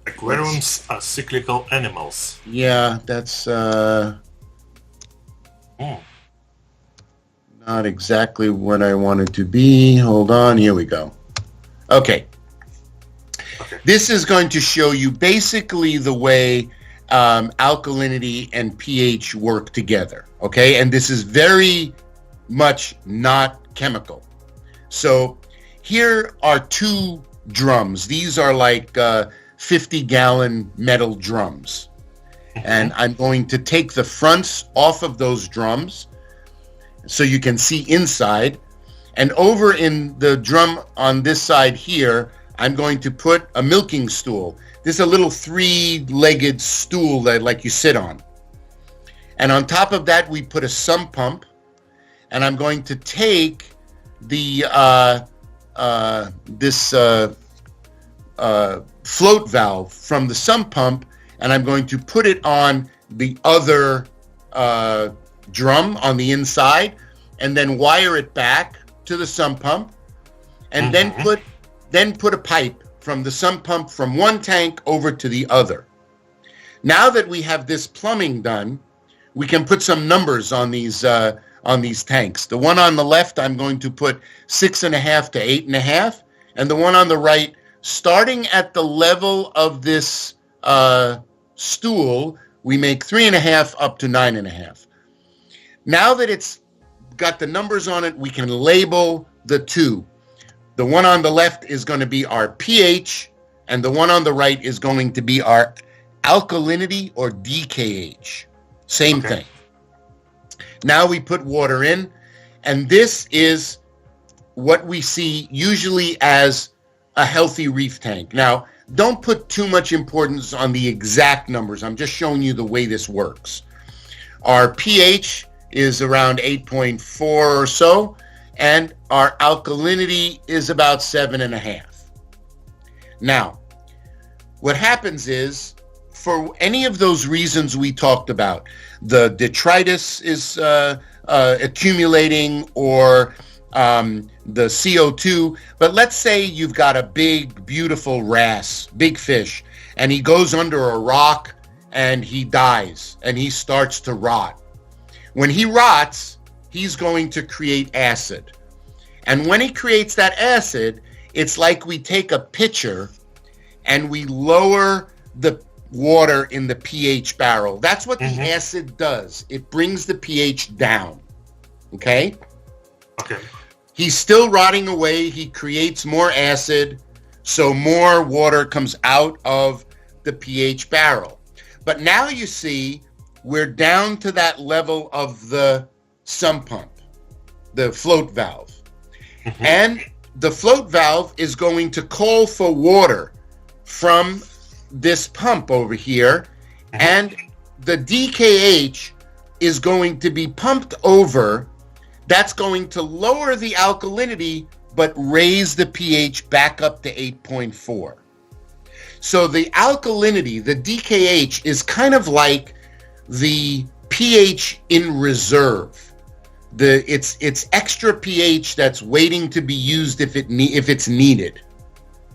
aquariums are cyclical animals? Yeah, that's not exactly what I wanted to be. Hold on, here we go. Okay. This is going to show you basically the way alkalinity and pH work together. Okay, and this is very much not chemical. So here are two drums. These are like 50-gallon metal drums. And I'm going to take the fronts off of those drums so you can see inside. And over in the drum on this side here, I'm going to put a milking stool. This is a little 3-legged stool that like you sit on. And on top of that, we put a sump pump. And I'm going to take the float valve from the sump pump, and I'm going to put it on the other drum on the inside, and then wire it back to the sump pump, and then put a pipe from the sump pump from one tank over to the other. Now that we have this plumbing done, we can put some numbers on these tanks. The one on the left, I'm going to put 6.5 to 8.5, and the one on the right, starting at the level of this stool, we make 3.5 up to 9.5. Now that it's got the numbers on it, we can label the two. The one on the left is going to be our pH, and the one on the right is going to be our alkalinity or DKH. Same thing. Now we put water in, and this is what we see usually as a healthy reef tank. Now, don't put too much importance on the exact numbers. I'm just showing you the way this works. Our pH is around 8.4 or so, and our alkalinity is about 7.5. Now, what happens is, for any of those reasons we talked about, the detritus is accumulating, or the CO2, but let's say you've got a big, beautiful wrasse, big fish, and he goes under a rock and he dies and he starts to rot. When he rots, he's going to create acid. And when he creates that acid, it's like we take a pitcher and we lower the water in the pH barrel. That's what the acid does. It brings the pH down. Okay? Okay. He's still rotting away. He creates more acid, so more water comes out of the pH barrel. But now you see we're down to that level of the sump pump, the float valve. And the float valve is going to call for water from this pump over here, and the DKH is going to be pumped over. That's going to lower the alkalinity, but raise the pH back up to 8.4. So the alkalinity, the DKH, is kind of like the pH in reserve. It's extra pH that's waiting to be used if it's needed.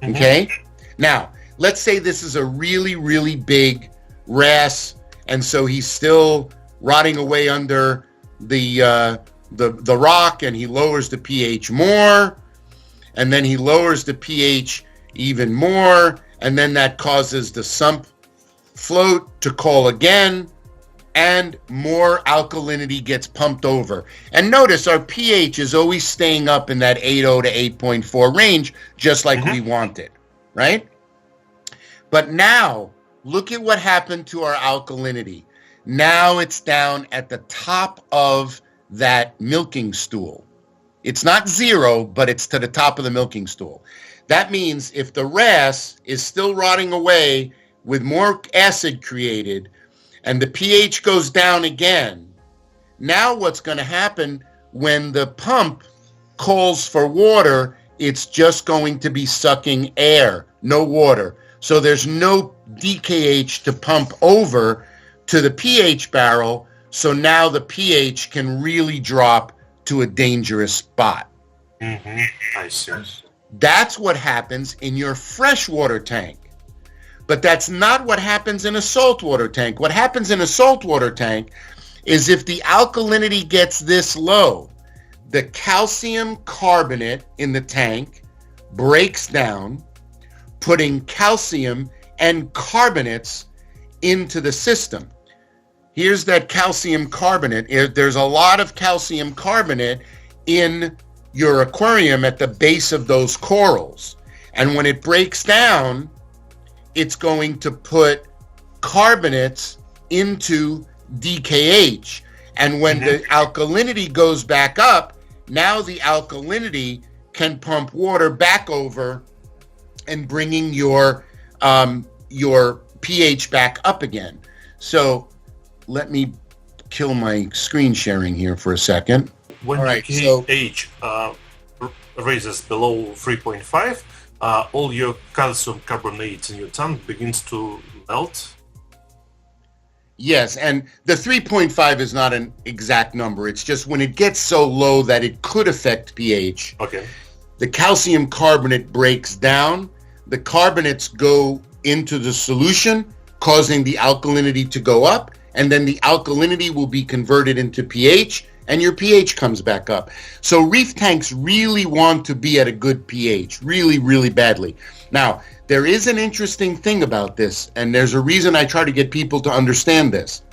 Mm-hmm. Okay? Now, let's say this is a really, really big wrasse, and so he's still rotting away under the rock, and he lowers the pH more, and then he lowers the pH even more, and then that causes the sump float to call again, and more alkalinity gets pumped over. And notice our pH is always staying up in that 8.0 to 8.4 range, just like we want it, right? But now, look at what happened to our alkalinity. Now it's down at the top of that milking stool. It's not zero, but it's to the top of the milking stool. That means if the wrasse is still rotting away with more acid created, and the pH goes down again, now what's going to happen when the pump calls for water, it's just going to be sucking air, no water. So there's no DKH to pump over to the pH barrel, so now the pH can really drop to a dangerous spot. Mm-hmm. I see. That's what happens in your freshwater tank. But that's not what happens in a saltwater tank. What happens in a saltwater tank is if the alkalinity gets this low, the calcium carbonate in the tank breaks down, putting calcium and carbonates into the system. Here's that calcium carbonate. There's a lot of calcium carbonate in your aquarium at the base of those corals. And when it breaks down, it's going to put carbonates into DKH. And when the alkalinity goes back up, now the alkalinity can pump water back over and bringing your pH back up again. So let me kill my screen sharing here for a second. When pH raises below 3.5, all your calcium carbonate in your tank begins to melt. Yes, and the 3.5 is not an exact number. It's just when it gets so low that it could affect pH. Okay. The calcium carbonate breaks down. The carbonates go into the solution, causing the alkalinity to go up, and then the alkalinity will be converted into pH, and your pH comes back up. So reef tanks really want to be at a good pH, really, really badly. Now, there is an interesting thing about this, and there's a reason I try to get people to understand this.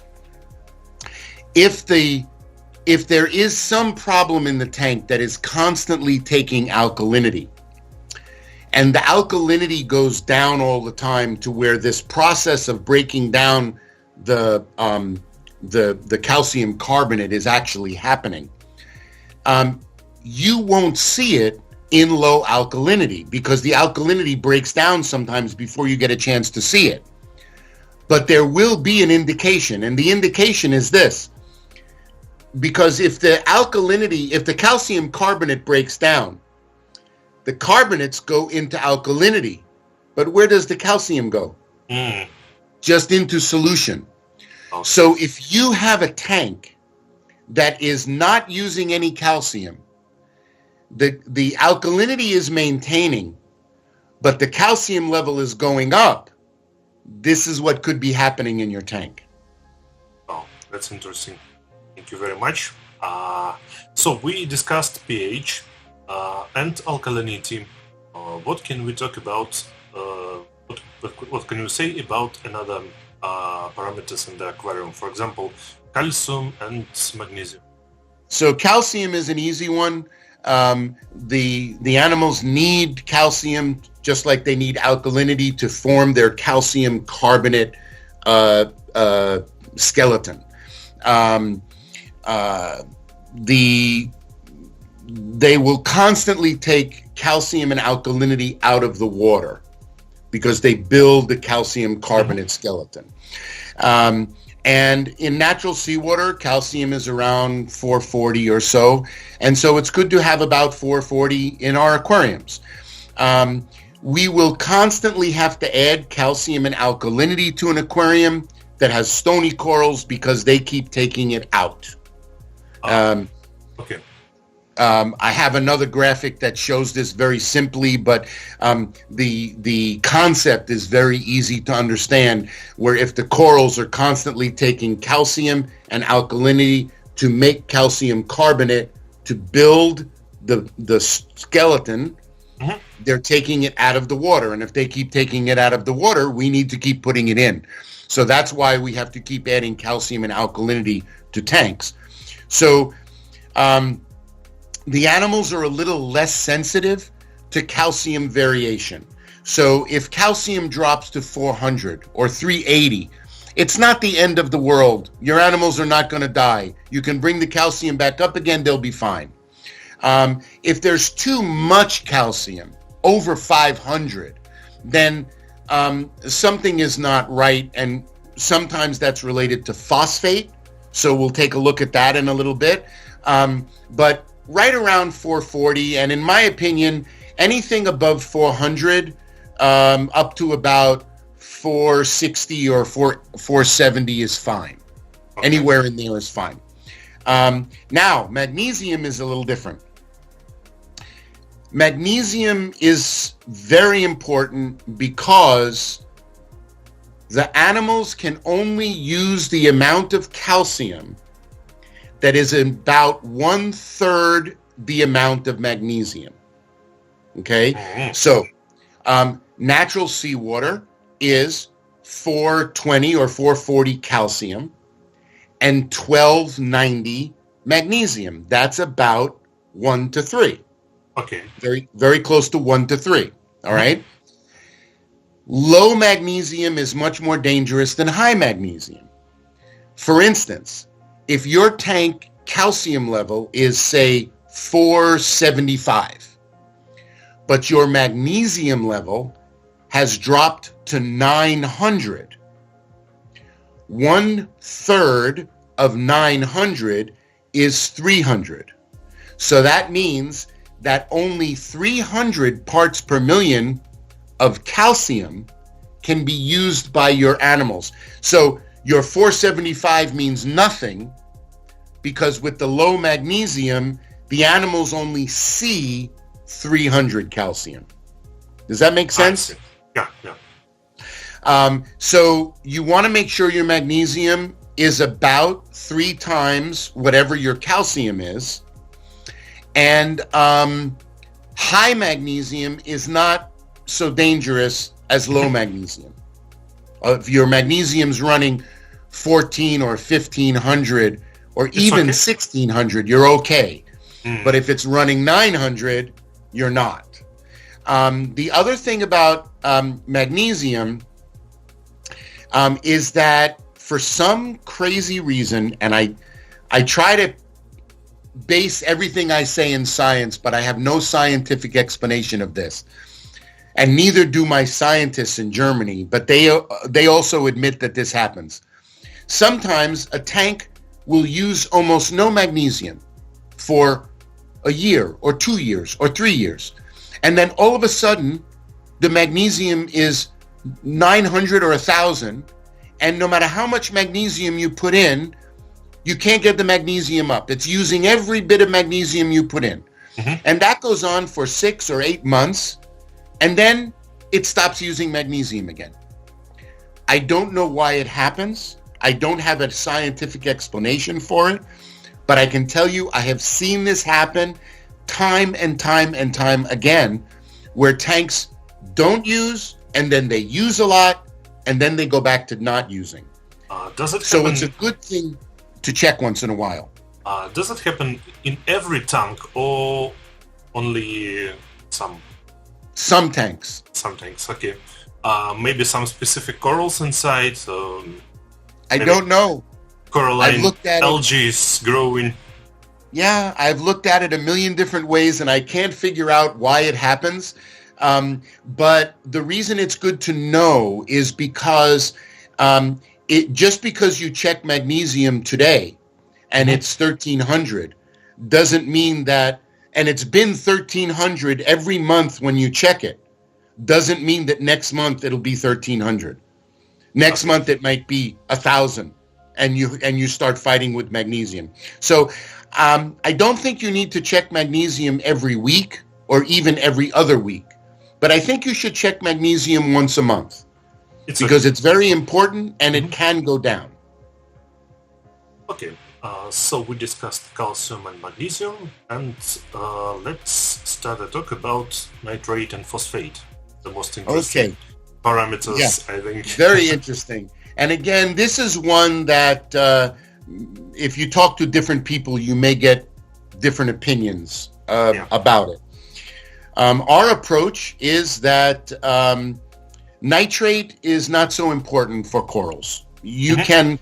If there is some problem in the tank that is constantly taking alkalinity, and the alkalinity goes down all the time to where this process of breaking down the calcium carbonate is actually happening, you won't see it in low alkalinity because the alkalinity breaks down sometimes before you get a chance to see it. But there will be an indication, and the indication is this. Because if the calcium carbonate breaks down, the carbonates go into alkalinity. But where does the calcium go? Just into solution. Okay. So if you have a tank that is not using any calcium, the alkalinity is maintaining, but the calcium level is going up, this is what could be happening in your tank. Oh, that's interesting. Thank you very much. So we discussed pH and alkalinity. What can we talk about? What can you say about another parameters in the aquarium? For example, calcium and magnesium. So calcium is an easy one. The animals need calcium just like they need alkalinity to form their calcium carbonate skeleton. They will constantly take calcium and alkalinity out of the water because they build the calcium carbonate skeleton. And in natural seawater, calcium is around 440 or so. And so it's good to have about 440 in our aquariums. We will constantly have to add calcium and alkalinity to an aquarium that has stony corals because they keep taking it out. Okay. I have another graphic that shows this very simply, but the concept is very easy to understand, where if the corals are constantly taking calcium and alkalinity to make calcium carbonate to build the skeleton, Mm-hmm. they're taking it out of the water. And if they keep taking it out of the water, we need to keep putting it in. So that's why we have to keep adding calcium and alkalinity to tanks. So the animals are a little less sensitive to calcium variation. So if calcium drops to 400 or 380, it's not the end of the world. Your animals are not going to die. You can bring the calcium back up again, they'll be fine. If there's too much calcium, over 500, then something is not right, and sometimes that's related to phosphate. So we'll take a look at that in a little bit. But right around 440, and in my opinion, anything above 400 up to about 460 or 470 is fine. Okay. Anywhere in there is fine. Now, magnesium is a little different. Magnesium is very important because the animals can only use the amount of calcium that is about 1/3 the amount of magnesium. Okay? Mm-hmm. So, natural seawater is 420 or 440 calcium and 1290 magnesium. That's about 1:3. Okay. Very, very close to 1:3. All right. Low magnesium is much more dangerous than high magnesium. For instance, if your tank calcium level is, say, 475, but your magnesium level has dropped to 900, 1/3 of 900 is 300. So that means that only 300 parts per million of calcium can be used by your animals. So your 475 means nothing because with the low magnesium, the animals only see 300 calcium. Does that make sense? Yeah, yeah. So you want to make sure your magnesium is about 3 times whatever your calcium is. And high magnesium is not so dangerous as low magnesium. If your magnesium's running 14 or 1500 or even 1600, you're okay. But if it's running 900, you're not. The other thing about magnesium is that for some crazy reason, and I try to base everything I say in science, but I have no scientific explanation of this. And neither do my scientists in Germany, but they also admit that this happens. Sometimes a tank will use almost no magnesium for a year or 2 years or 3 years. And then all of a sudden, the magnesium is 900 or 1,000. And no matter how much magnesium you put in, you can't get the magnesium up. It's using every bit of magnesium you put in. Mm-hmm. And that goes on for 6 or 8 months. And then it stops using magnesium again. I don't know why it happens. I don't have a scientific explanation for it. But I can tell you I have seen this happen time and time and time again, where tanks don't use, and then they use a lot, and then they go back to not using. Does it happen? So it's a good thing to check once in a while. Does it happen in every tank or only some? Some tanks. Some tanks, okay. Maybe some specific corals inside. I don't know. Coralline algae is growing. Yeah, I've looked at it a million different ways, and I can't figure out why it happens. But the reason it's good to know is because just because you check magnesium today and it's 1,300 doesn't mean that, and it's been 1,300 every month when you check it, doesn't mean that next month it'll be 1,300. Next month it might be 1,000, and you start fighting with magnesium. So I don't think you need to check magnesium every week or even every other week, but I think you should check magnesium once a month because it's very important and it can go down. Okay, so we discussed calcium and magnesium, and let's start to talk about nitrate and phosphate, the most interesting parameters, I think. Very interesting. And again, this is one that if you talk to different people, you may get different opinions about it. Our approach is that nitrate is not so important for corals. You can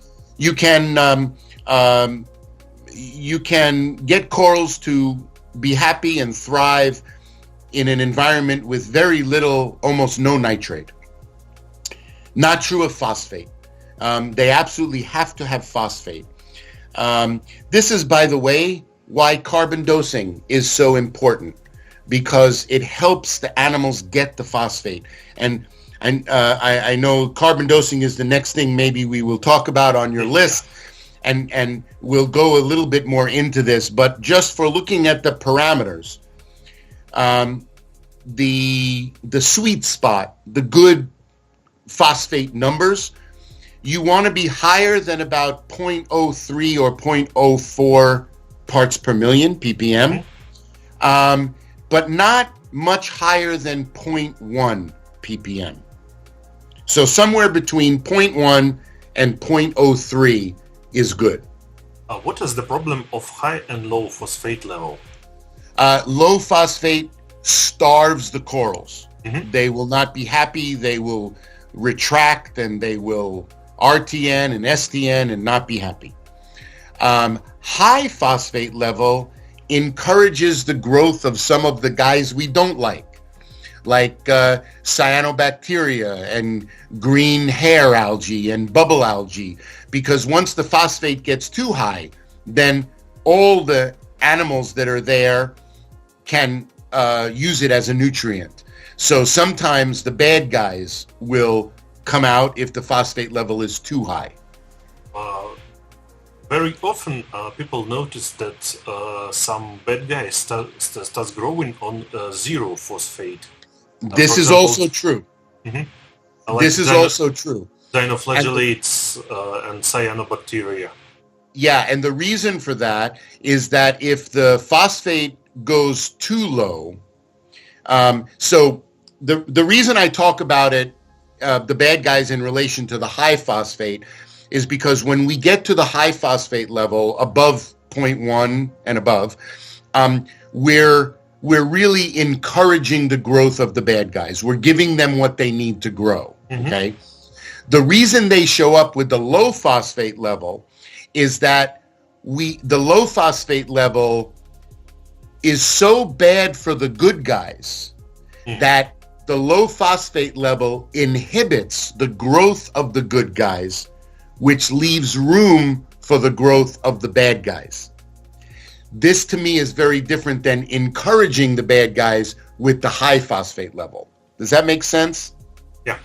get corals to be happy and thrive in an environment with very little, almost no nitrate. Not true of phosphate. They absolutely have to have phosphate. This is, by the way, why carbon dosing is so important, because it helps the animals get the phosphate. And I know carbon dosing is the next thing maybe we will talk about on your list, and we'll go a little bit more into this. But just for looking at the parameters, the sweet spot, the good phosphate numbers, you want to be higher than about 0.03 or 0.04 parts per million, ppm, but not much higher than 0.1 ppm. So somewhere between 0.1 and 0.03 is good. What is the problem of high and low phosphate level? Low phosphate starves the corals. They will not be happy. They will retract and they will RTN and STN and not be happy. High phosphate level encourages the growth of some of the guys we don't like cyanobacteria and green hair algae and bubble algae, because once the phosphate gets too high, then all the animals that are there can use it as a nutrient. So sometimes the bad guys will come out if the phosphate level is too high. Very often people notice that some bad guys starts growing on zero phosphate. This is also true. This is also true. Dinoflagellates and cyanobacteria. Yeah, and the reason for that is that if the phosphate goes too low, so the reason I talk about it, the bad guys in relation to the high phosphate, is because when we get to the high phosphate level above 0.1 and above, we're really encouraging the growth of the bad guys. We're giving them what they need to grow. Okay. The reason they show up with the low phosphate level is that the low phosphate level is so bad for the good guys that the low phosphate level inhibits the growth of the good guys, which leaves room for the growth of the bad guys. This to me is very different than encouraging the bad guys with the high phosphate level. Does that make sense? Yeah.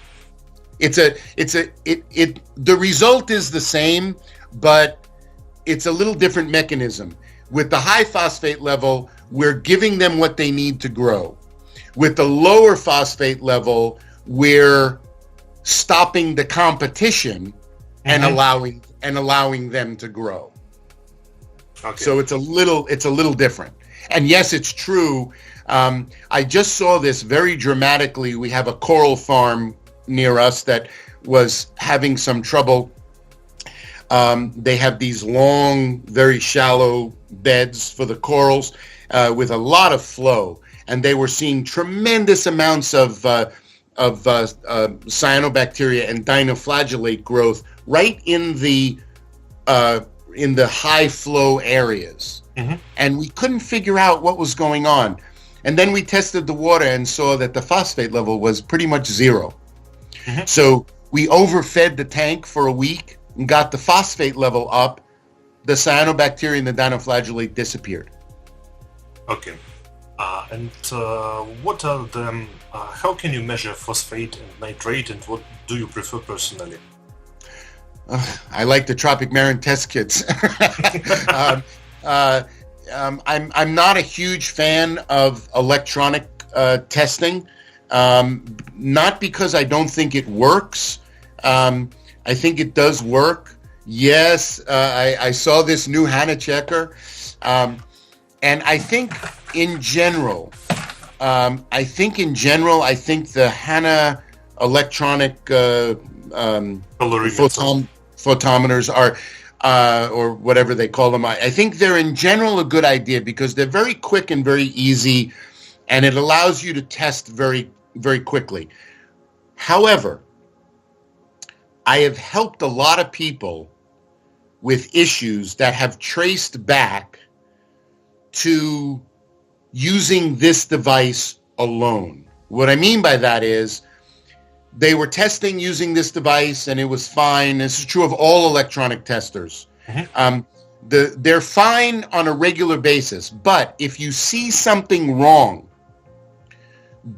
The result is the same, but it's a little different mechanism. With the high phosphate level, we're giving them what they need to grow. With the lower phosphate level, we're stopping the competition and allowing them to grow. Okay. So it's a little different. And yes, it's true. I just saw this very dramatically. We have a coral farm near us that was having some trouble. They have these long, very shallow beds for the corals with a lot of flow, and they were seeing tremendous amounts of cyanobacteria and dinoflagellate growth right in the high flow areas. And we couldn't figure out what was going on. And then we tested the water and saw that the phosphate level was pretty much zero. So we overfed the tank for a week and got the phosphate level up, the cyanobacteria and the dinoflagellate disappeared. Okay. And what are the, how can you measure phosphate and nitrate, and what do you prefer personally? I like the Tropic Marin test kits. I'm not a huge fan of electronic testing, not because I don't think it works. I think it does work. Yes, I saw this new HANA checker, and I think in general, I think the HANA electronic photometers are, or whatever they call them, I think they're in general a good idea because they're very quick and very easy, and it allows you to test very, very quickly. However, I have helped a lot of people with issues that have traced back to using this device alone. What I mean by that is they were testing using this device and it was fine. This is true of all electronic testers. Mm-hmm. They're fine on a regular basis, but if you see something wrong,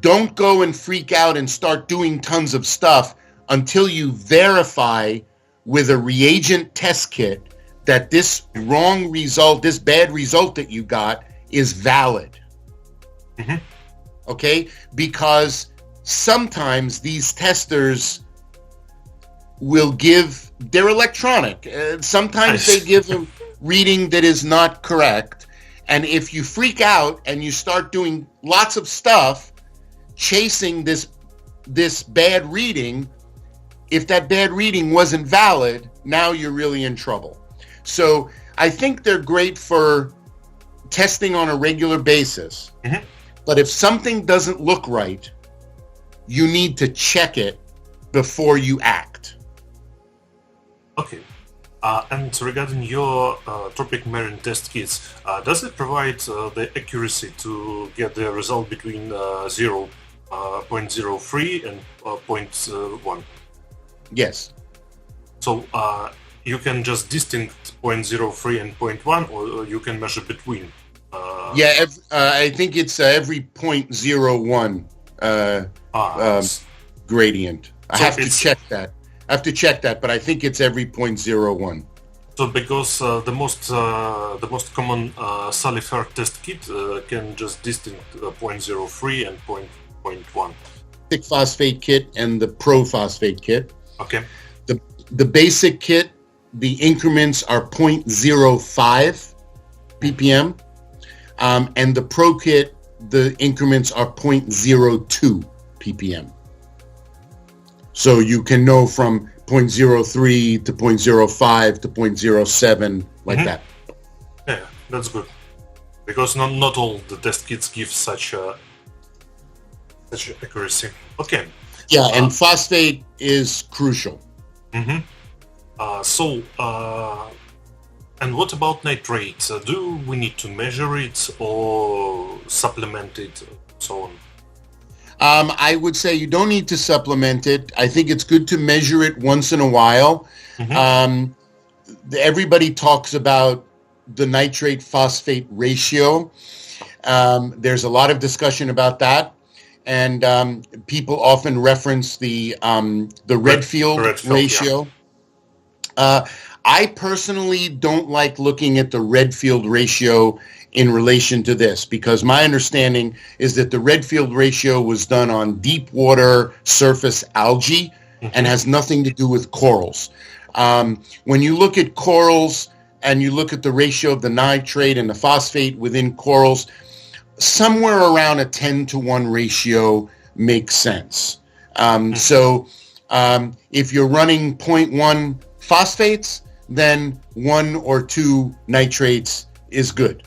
don't go and freak out and start doing tons of stuff until you verify with a reagent test kit that this wrong result, this bad result that you got is valid. Mm-hmm. Okay? Because sometimes these testers will give, they're electronic. Sometimes they give a reading that is not correct. And if you freak out and you start doing lots of stuff chasing this bad reading, if that bad reading wasn't valid, now you're really in trouble. So I think they're great for testing on a regular basis. Mm-hmm. But if something doesn't look right, you need to check it before you act. Okay. And regarding your Tropic Marin test kits, does it provide the accuracy to get the result between 0.03 and 0.1? Yes. So you can just distinct 0.03 and 0.1, or you can measure between? I think it's every 0.01 gradient. I have to check that, but I think it's every 0.01. So because the most common Salifer test kit can just distinct 0.03 and 0.1. Basic phosphate kit and the pro phosphate kit. Okay. The basic kit, the increments are 0.05 ppm, and the pro kit, the increments are 0.02 ppm. So you can know from 0.03 to 0.05 to 0.07, like mm-hmm. that. Yeah, that's good. Because not all the test kits give such accuracy. Okay. Yeah, and phosphate is crucial. Mm-hmm. And what about nitrates? Do we need to measure it or supplement it, so on? I would say you don't need to supplement it. I think it's good to measure it once in a while. Mm-hmm. Everybody talks about the nitrate-phosphate ratio. There's a lot of discussion about that. And people often reference the Redfield ratio. Yeah. I personally don't like looking at the Redfield ratio in relation to this, because my understanding is that the Redfield ratio was done on deep water surface algae mm-hmm. and has nothing to do with corals. When you look at corals and you look at the ratio of the nitrate and the phosphate within corals, somewhere around a 10-to-1 ratio makes sense. So if you're running 0.1 phosphates, then 1 or 2 nitrates is good.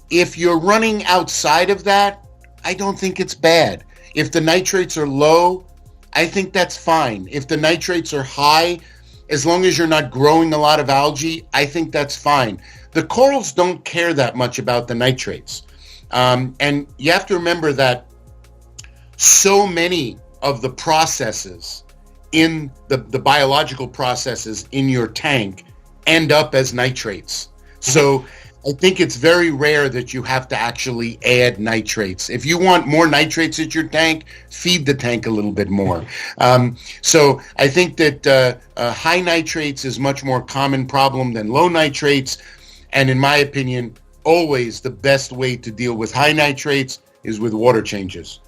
If you're running outside of that, I don't think it's bad. If the nitrates are low, I think that's fine. If the nitrates are high, as long as you're not growing a lot of algae, I think that's fine. The corals don't care that much about the nitrates. And you have to remember that so many of the processes in the biological processes in your tank end up as nitrates. So I think it's very rare that you have to actually add nitrates. If you want more nitrates at your tank, feed the tank a little bit more. So I think that high nitrates is much more common problem than low nitrates. And in my opinion, always the best way to deal with high nitrates is with water changes.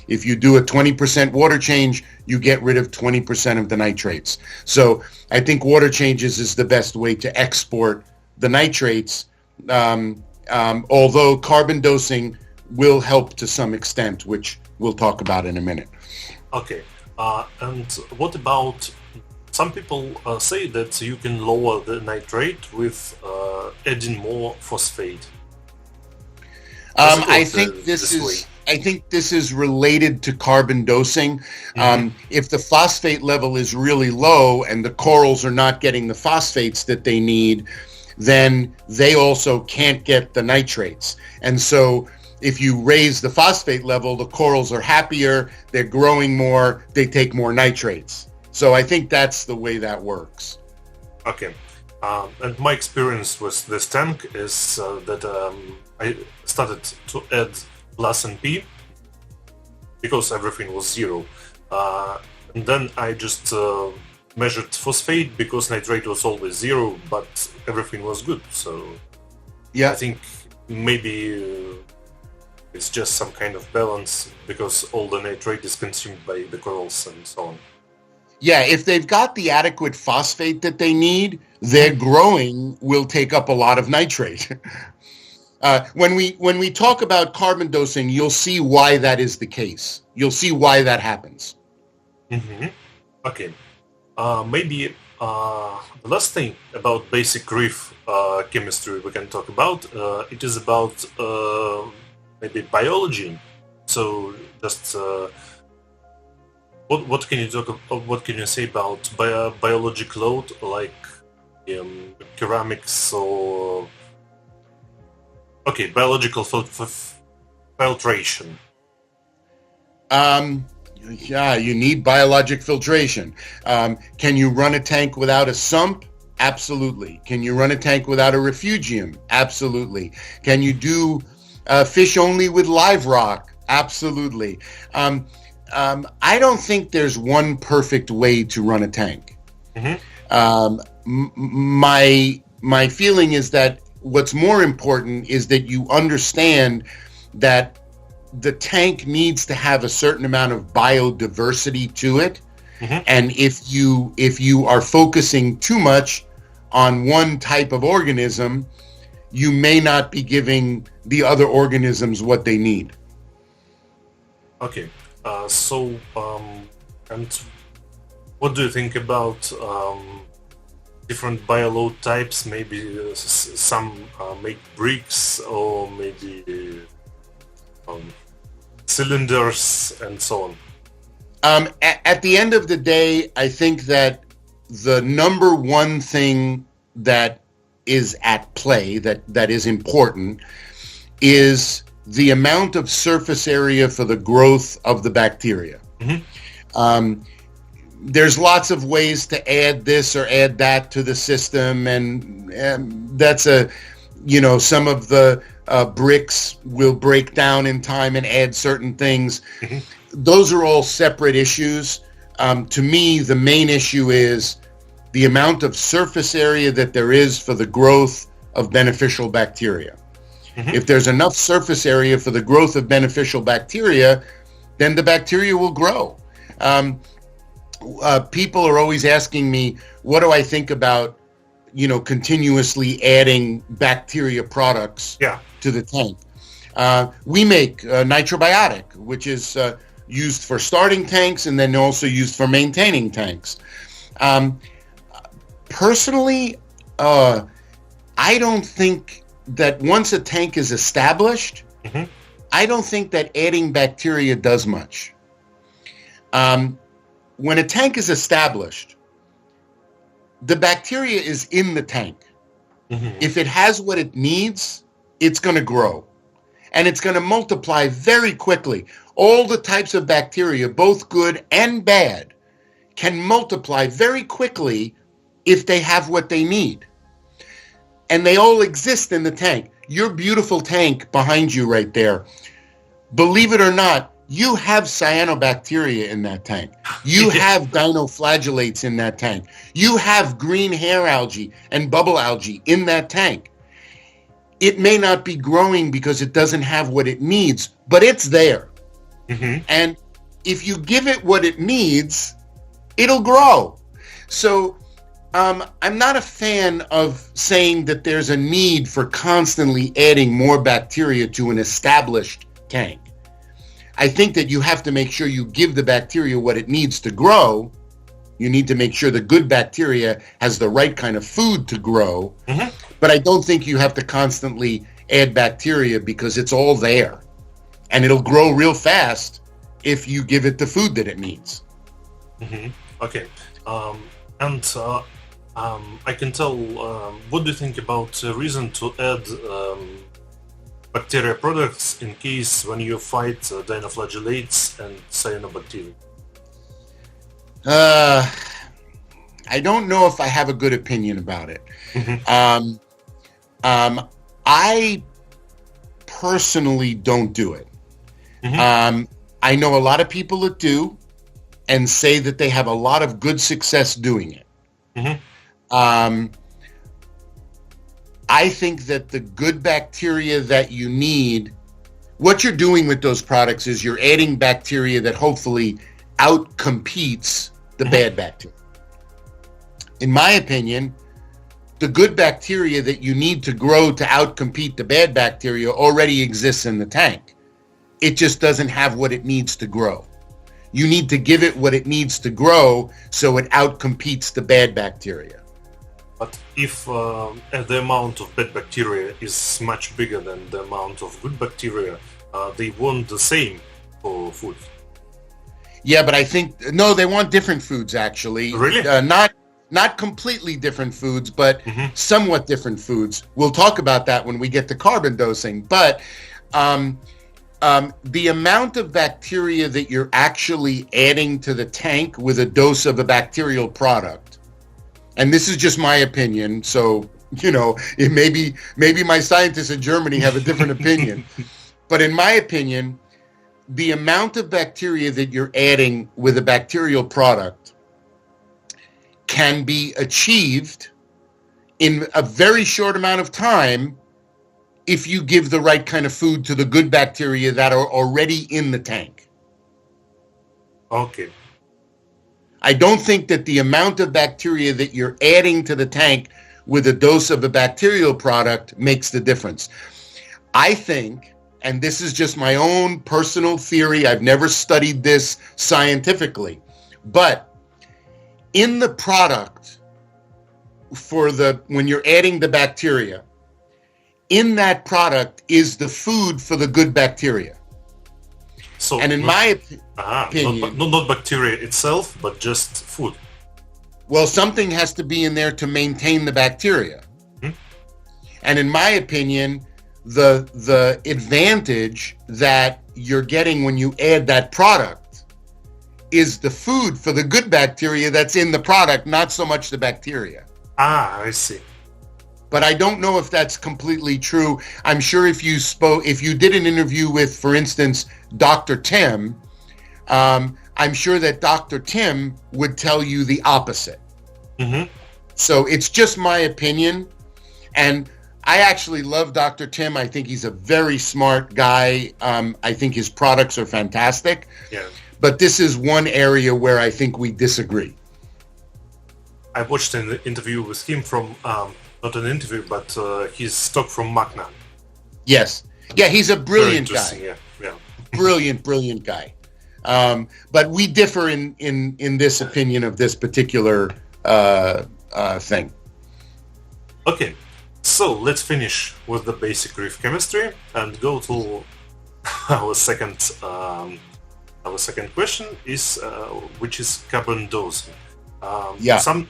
If you do a 20% water change, you get rid of 20% of the nitrates. So I think water changes is the best way to export the nitrates, although carbon dosing will help to some extent, which we'll talk about in a minute. Okay. And what about, some people say that you can lower the nitrate with adding more phosphate. I think this is related to carbon dosing. If the phosphate level is really low and the corals are not getting the phosphates that they need, then they also can't get the nitrates. And so if you raise the phosphate level, the corals are happier, they're growing more, they take more nitrates. So I think that's the way that works. Okay. And my experience with this tank is that I started to add plus NP because everything was zero. And then I just measured phosphate because nitrate was always zero, but everything was good. So yeah, I think maybe it's just some kind of balance because all the nitrate is consumed by the corals and so on. Yeah, if they've got the adequate phosphate that they need, their growing will take up a lot of nitrate. When we talk about carbon dosing, you'll see why that is the case. You'll see why that happens. Okay. Maybe the last thing about basic reef chemistry we can talk about, it is about maybe biology. So just what can you talk about, what can you say about biologic load, like ceramics or biological filtration? Yeah, you need biologic filtration. Can you run a tank without a sump? Absolutely. Can you run a tank without a refugium? Absolutely. Can you do fish only with live rock? Absolutely. I don't think there's one perfect way to run a tank. My feeling is that what's more important is that you understand that the tank needs to have a certain amount of biodiversity to it. And if you are focusing too much on one type of organism, you may not be giving the other organisms what they need. Okay. And what do you think about different bioload types? Maybe some make bricks or maybe cylinders and so on. At the end of the day, I think that the number one thing that is at play, that is important, is the amount of surface area for the growth of the bacteria. There's lots of ways to add this or add that to the system, and that's some of the bricks will break down in time and add certain things. Those are all separate issues. To me, the main issue is the amount of surface area that there is for the growth of beneficial bacteria. If there's enough surface area for the growth of beneficial bacteria, then the bacteria will grow. People are always asking me, what do I think about, continuously adding bacteria products to the tank? We make nitrobiotic, which is used for starting tanks and then also used for maintaining tanks. Personally, I don't think that once a tank is established, I don't think that adding bacteria does much. When a tank is established, the bacteria is in the tank. If it has what it needs, it's going to grow. and it's going to multiply very quickly. All the types of bacteria, both good and bad, can multiply very quickly if they have what they need. And they all exist in the tank. Your beautiful tank behind you right there, believe it or not, you have cyanobacteria in that tank. You have dinoflagellates in that tank. You have green hair algae and bubble algae in that tank. It may not be growing because it doesn't have what it needs, but it's there. Mm-hmm. And if you give it what it needs, it'll grow. So I'm not a fan of saying that there's a need for constantly adding more bacteria to an established tank. I think that you have to make sure you give the bacteria what it needs to grow. You need to make sure the good bacteria has the right kind of food to grow. Mm-hmm. But I don't think you have to constantly add bacteria because it's all there. And it'll grow real fast if you give it the food that it needs. Mm-hmm. Okay. I can tell, what do you think about the reason to add bacteria products in case when you fight dinoflagellates and cyanobacteria? I don't know if I have a good opinion about it. Mm-hmm. I personally don't do it. Mm-hmm. I know a lot of people that do and say that they have a lot of good success doing it. Mm-hmm. I think that the good bacteria that you need, what you're doing with those products is you're adding bacteria that hopefully outcompetes the bad bacteria. In my opinion, the good bacteria that you need to grow to outcompete the bad bacteria already exists in the tank. It just doesn't have what it needs to grow. You need to give it what it needs to grow so it outcompetes the bad bacteria. But if the amount of bad bacteria is much bigger than the amount of good bacteria, they want the same for food. Yeah, but I think, no, they want different foods, actually. Really? Not completely different foods, but somewhat different foods. We'll talk about that when we get to carbon dosing. But the amount of bacteria that you're actually adding to the tank with a dose of a bacterial product, and this is just my opinion, so, it maybe my scientists in Germany have a different opinion. But in my opinion, the amount of bacteria that you're adding with a bacterial product can be achieved in a very short amount of time if you give the right kind of food to the good bacteria that are already in the tank. Okay. I don't think that the amount of bacteria that you're adding to the tank with a dose of a bacterial product makes the difference. I think, and this is just my own personal theory, I've never studied this scientifically, but in the product when you're adding the bacteria, in that product is the food for the good bacteria. So, and in my opinion, not bacteria itself, but just food. Well, something has to be in there to maintain the bacteria. Mm-hmm. And in my opinion, the advantage that you're getting when you add that product is the food for the good bacteria that's in the product, not so much the bacteria. I see. But I don't know if that's completely true. I'm sure if you did an interview with, for instance, Dr. Tim, I'm sure that Dr. Tim would tell you the opposite. Mm-hmm. So it's just my opinion. And I actually love Dr. Tim. I think he's a very smart guy. I think his products are fantastic. Yeah. But this is one area where I think we disagree. I watched an interview with him from... not an interview, but his talk from Magna. Yes. Yeah, he's a brilliant guy. Yeah. Brilliant guy. But we differ in this opinion of this particular thing. Okay, so let's finish with the basic reef chemistry and go to our second question, which is carbon dosing. Some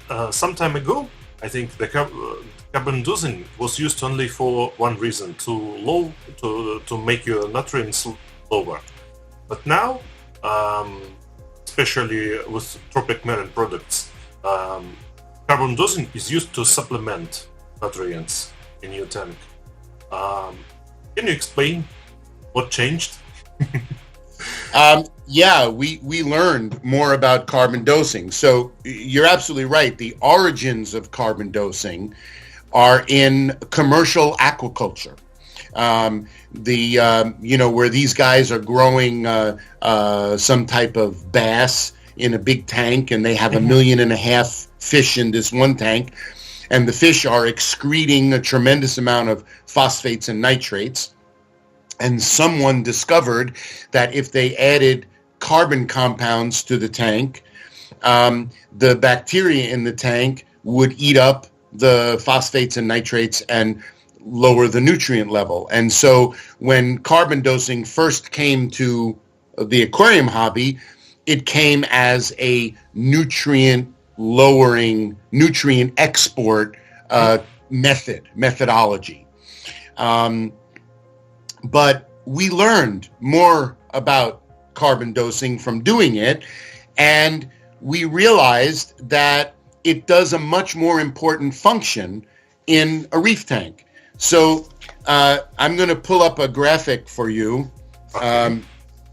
time ago, I think the carbon dosing was used only for one reason: to make your nutrients lower. But now, especially with Tropic Marin products, carbon dosing is used to supplement nutrients in your tank. Can you explain what changed? Yeah, we learned more about carbon dosing. So you're absolutely right. The origins of carbon dosing are in commercial aquaculture. Where these guys are growing some type of bass in a big tank, and they have 1.5 million fish in this one tank, and the fish are excreting a tremendous amount of phosphates and nitrates. And someone discovered that if they added carbon compounds to the tank, the bacteria in the tank would eat up the phosphates and nitrates and lower the nutrient level. And so when carbon dosing first came to the aquarium hobby, it came as a nutrient export methodology. But we learned more about carbon dosing from doing it, and we realized that it does a much more important function in a reef tank. So I'm going to pull up a graphic for you. I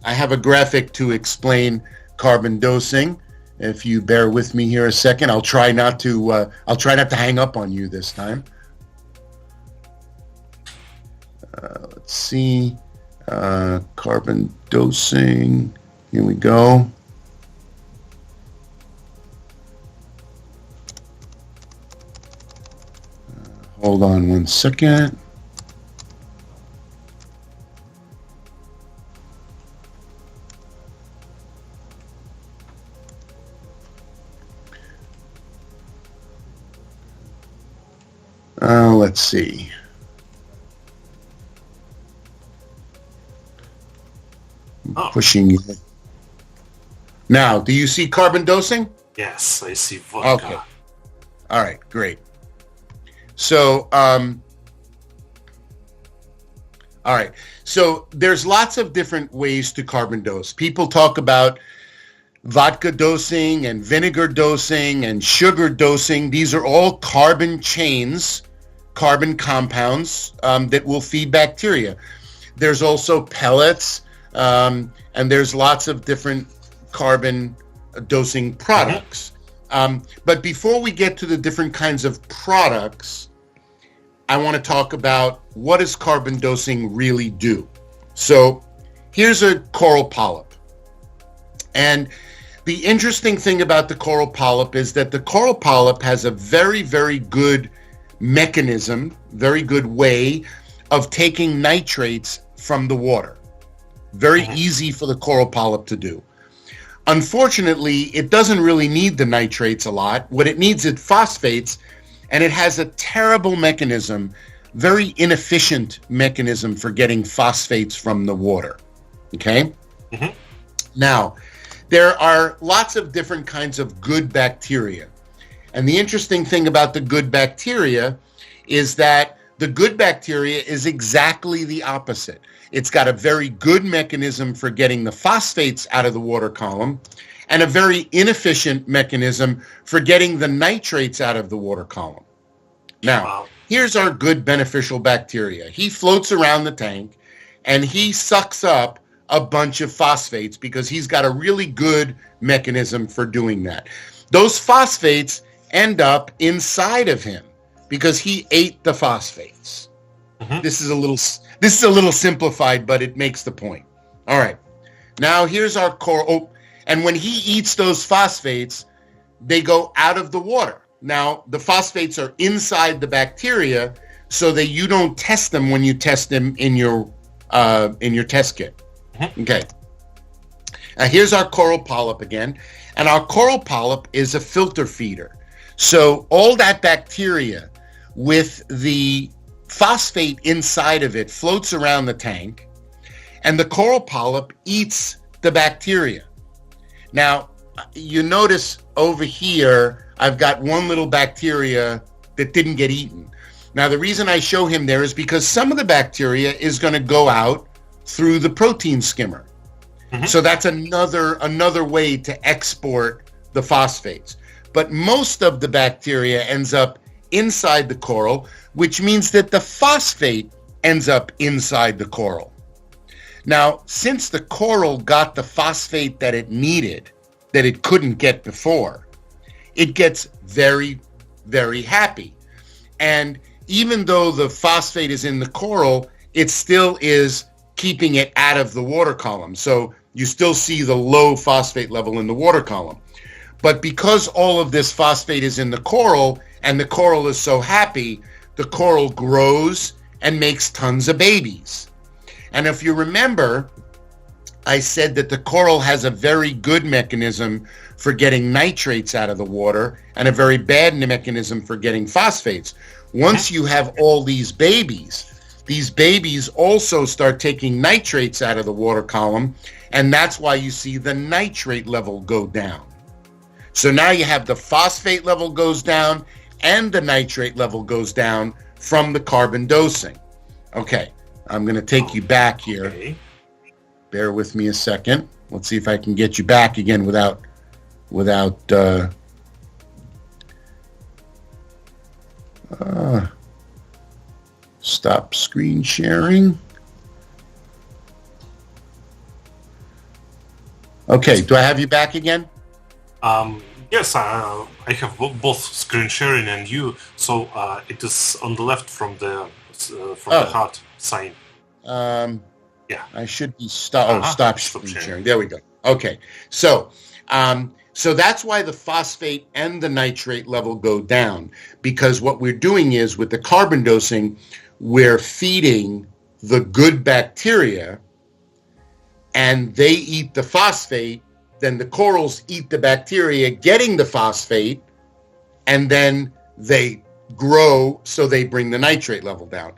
have a graphic to explain carbon dosing. If you bear with me here a second, I'll try not to hang up on you this time. Let's see, carbon dosing. Here we go. Hold on one second. Let's see. Pushing you. Now, do you see carbon dosing? Yes, I see vodka. Okay. All right, great. So, all right. So there's lots of different ways to carbon dose. People talk about vodka dosing and vinegar dosing and sugar dosing. These are all carbon chains, carbon compounds that will feed bacteria. There's also pellets, and there's lots of different carbon dosing products. But before we get to the different kinds of products, I want to talk about what does carbon dosing really do. So here's a coral polyp. And the interesting thing about the coral polyp is that the coral polyp has a very, very good mechanism, very good way of taking nitrates from the water. Very easy for the coral polyp to do. Unfortunately, it doesn't really need the nitrates a lot. What it needs is phosphates, and it has a terrible mechanism, very inefficient mechanism for getting phosphates from the water. Okay? Now, there are lots of different kinds of good bacteria. And the interesting thing about the good bacteria is that the good bacteria is exactly the opposite. It's got a very good mechanism for getting the phosphates out of the water column and a very inefficient mechanism for getting the nitrates out of the water column. Now, here's our good beneficial bacteria. He floats around the tank and he sucks up a bunch of phosphates because he's got a really good mechanism for doing that. Those phosphates end up inside of him because he ate the phosphates. This is a little simplified, but it makes the point. All right. Now here's our coral. And when he eats those phosphates, they go out of the water. Now the phosphates are inside the bacteria, so that you don't test them when you test them in your test kit. Okay. Now here's our coral polyp again, and our coral polyp is a filter feeder. So all that bacteria with the phosphate inside of it floats around the tank, and the coral polyp eats the bacteria. Now, you notice over here, I've got one little bacteria that didn't get eaten. Now, the reason I show him there is because some of the bacteria is going to go out through the protein skimmer. So that's another way to export the phosphates. But most of the bacteria ends up inside the coral, which means that the phosphate ends up inside the coral. Now, since the coral got the phosphate that it needed, that it couldn't get before, it gets very, very happy. And even though the phosphate is in the coral, it still is keeping it out of the water column. So you still see the low phosphate level in the water column. But because all of this phosphate is in the coral, and the coral is so happy, the coral grows and makes tons of babies. And if you remember, I said that the coral has a very good mechanism for getting nitrates out of the water and a very bad mechanism for getting phosphates. Once you have all these babies also start taking nitrates out of the water column, and that's why you see the nitrate level go down. So now you have the phosphate level goes down and the nitrate level goes down from the carbon dosing. Okay, I'm going to take you back here. Okay. Bear with me a second. Let's see if I can get you back again without stop screen sharing. Okay, do I have you back again? Yes, I have both screen sharing and you. So it is on the left from the heart sign. Yeah, I should be stop screen sharing. There we go. Okay, so that's why the phosphate and the nitrate level go down, because what we're doing is with the carbon dosing, we're feeding the good bacteria, and they eat the phosphate. Then the corals eat the bacteria, getting the phosphate, and then they grow, so they bring the nitrate level down.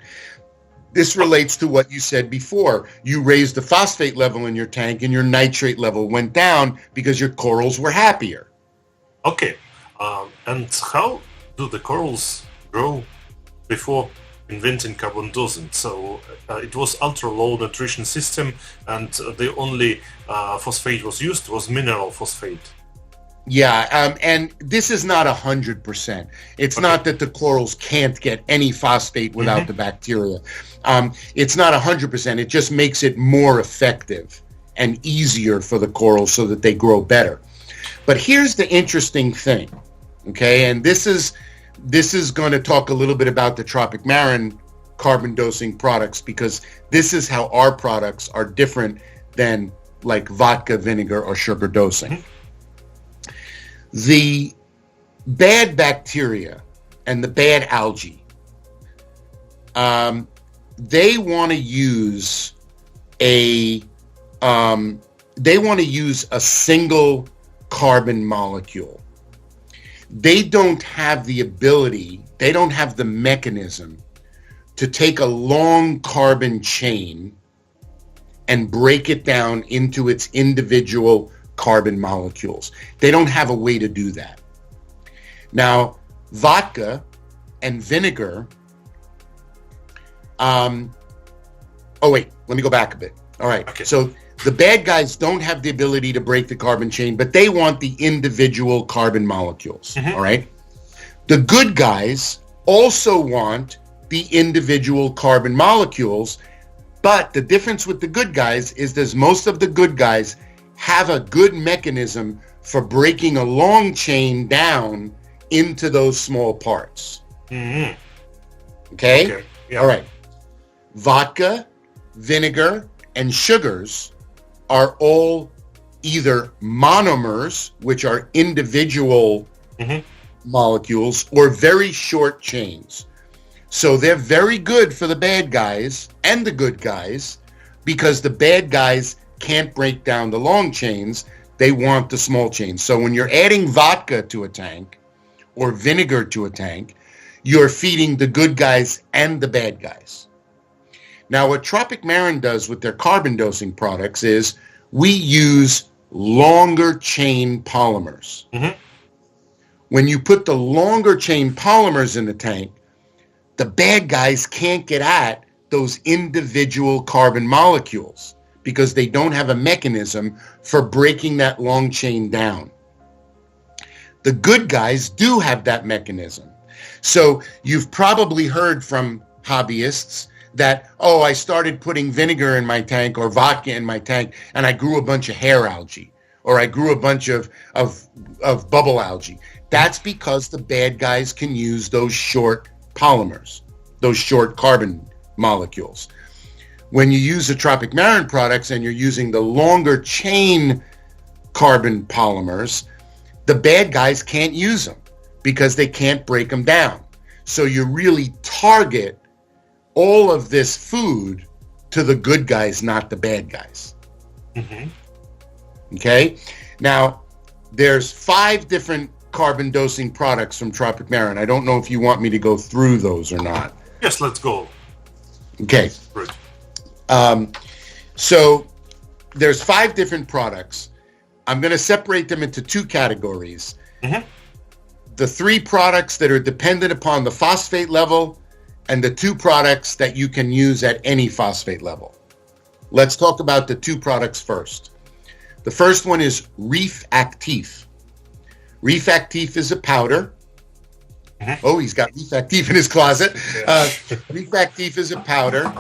This relates to what you said before. You raised the phosphate level in your tank and your nitrate level went down because your corals were happier. Okay. And how do the corals grow before inventing carbon dosing? So it was ultra low nutrition system, and the only phosphate was used was mineral phosphate. Yeah, and this is not 100%. It's not that the corals can't get any phosphate without the bacteria. It's not 100%. It just makes it more effective and easier for the corals so that they grow better. But here's the interesting thing, okay? And this is going to talk a little bit about the Tropic Marin carbon dosing products, because this is how our products are different than like vodka, vinegar, or sugar dosing. The bad bacteria and the bad algae, they want to use a single carbon molecule. They don't have the ability, they don't have the mechanism to take a long carbon chain and break it down into its individual carbon molecules. They don't have a way to do that. Now, vodka and vinegar, let me go back a bit. All right. Okay. So the bad guys don't have the ability to break the carbon chain, but they want the individual carbon molecules. All right. The good guys also want the individual carbon molecules, but the difference with the good guys is that most of the good guys have a good mechanism for breaking a long chain down into those small parts. Okay? Yeah. All right. Vodka, vinegar, and sugars are all either monomers, which are individual molecules, or very short chains. So they're very good for the bad guys and the good guys, because the bad guys can't break down the long chains. They want the small chains. So when you're adding vodka to a tank or vinegar to a tank, you're feeding the good guys and the bad guys. Now, what Tropic Marin does with their carbon dosing products is we use longer chain polymers. When you put the longer chain polymers in the tank, the bad guys can't get at those individual carbon molecules because they don't have a mechanism for breaking that long chain down. The good guys do have that mechanism. So you've probably heard from hobbyists that, oh, I started putting vinegar in my tank or vodka in my tank and I grew a bunch of hair algae or I grew a bunch of bubble algae. That's because the bad guys can use those short polymers, those short carbon molecules. When you use the Tropic Marin products and you're using the longer chain carbon polymers, the bad guys can't use them because they can't break them down. So you really target all of this food to the good guys, not the bad guys. Mm-hmm. Okay? Now, there's 5 different carbon dosing products from Tropic Marin. I don't know if you want me to go through those or not. Yes, let's go. Okay. Great. So there's 5 different products. I'm going to separate them into 2 categories. Mm-hmm. The 3 products that are dependent upon the phosphate level and the 2 products that you can use at any phosphate level. Let's talk about the 2 products first. The first one is Reef Actif. Reef Actif is a powder. Mm-hmm. Oh, he's got Reef Actif in his closet. Yeah. Reef Actif is a powder.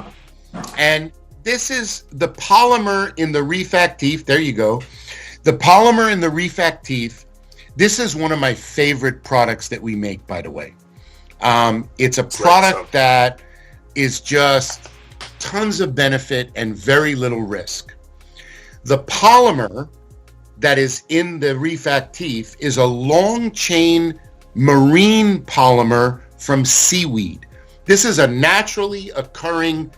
And this is the polymer in the Reef Actif. There you go. The polymer in the Reef Actif. This is one of my favorite products that we make, by the way. It's a product that is just tons of benefit and very little risk. The polymer that is in the Reef Actif is a long chain marine polymer from seaweed. This is a naturally occurring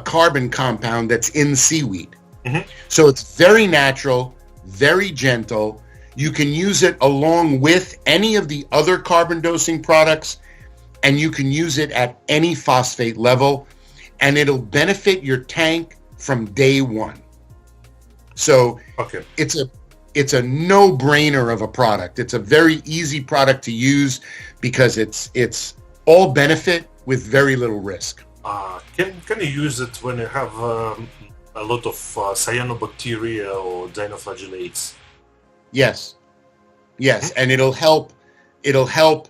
carbon compound that's in seaweed. Mm-hmm. So it's very natural, very gentle. You can use it along with any of the other carbon dosing products, and you can use it at any phosphate level, and it'll benefit your tank from day one. So okay. It's a no-brainer of a product. It's a very easy product to use because it's all benefit with very little risk. Can you use it when you have a lot of cyanobacteria or dinoflagellates? Yes, mm-hmm. And it'll help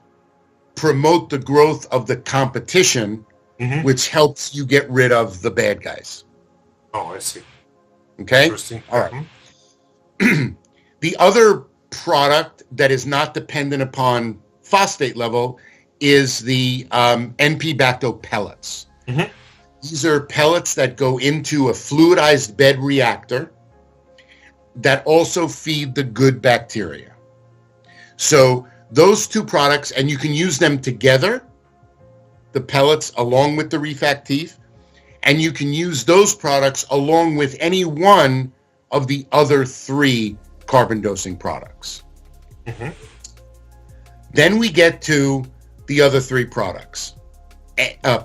promote the growth of the competition, mm-hmm. which helps you get rid of the bad guys. Oh, I see. Okay. Interesting. All right. Mm-hmm. The other product that is not dependent upon phosphate level is the NP-Bactobalance. Mm-hmm. These are pellets that go into a fluidized bed reactor that also feed the good bacteria. So those 2 products, and you can use them together, the pellets along with the Reef Actif, and you can use those products along with any one of the other 3 carbon dosing products. Mm-hmm. Then we get to the other 3 products.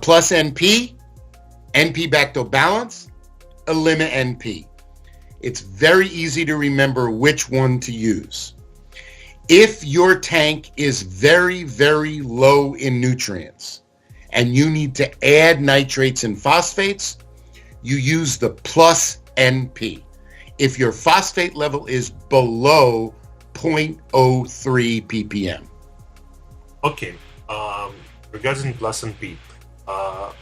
Plus NP, NP-Bactobalance, Elimi-NP. It's very easy to remember which one to use. If your tank is very, very low in nutrients and you need to add nitrates and phosphates, you use the plus NP. If your phosphate level is below 0.03 ppm. Okay. Regarding plus NP, how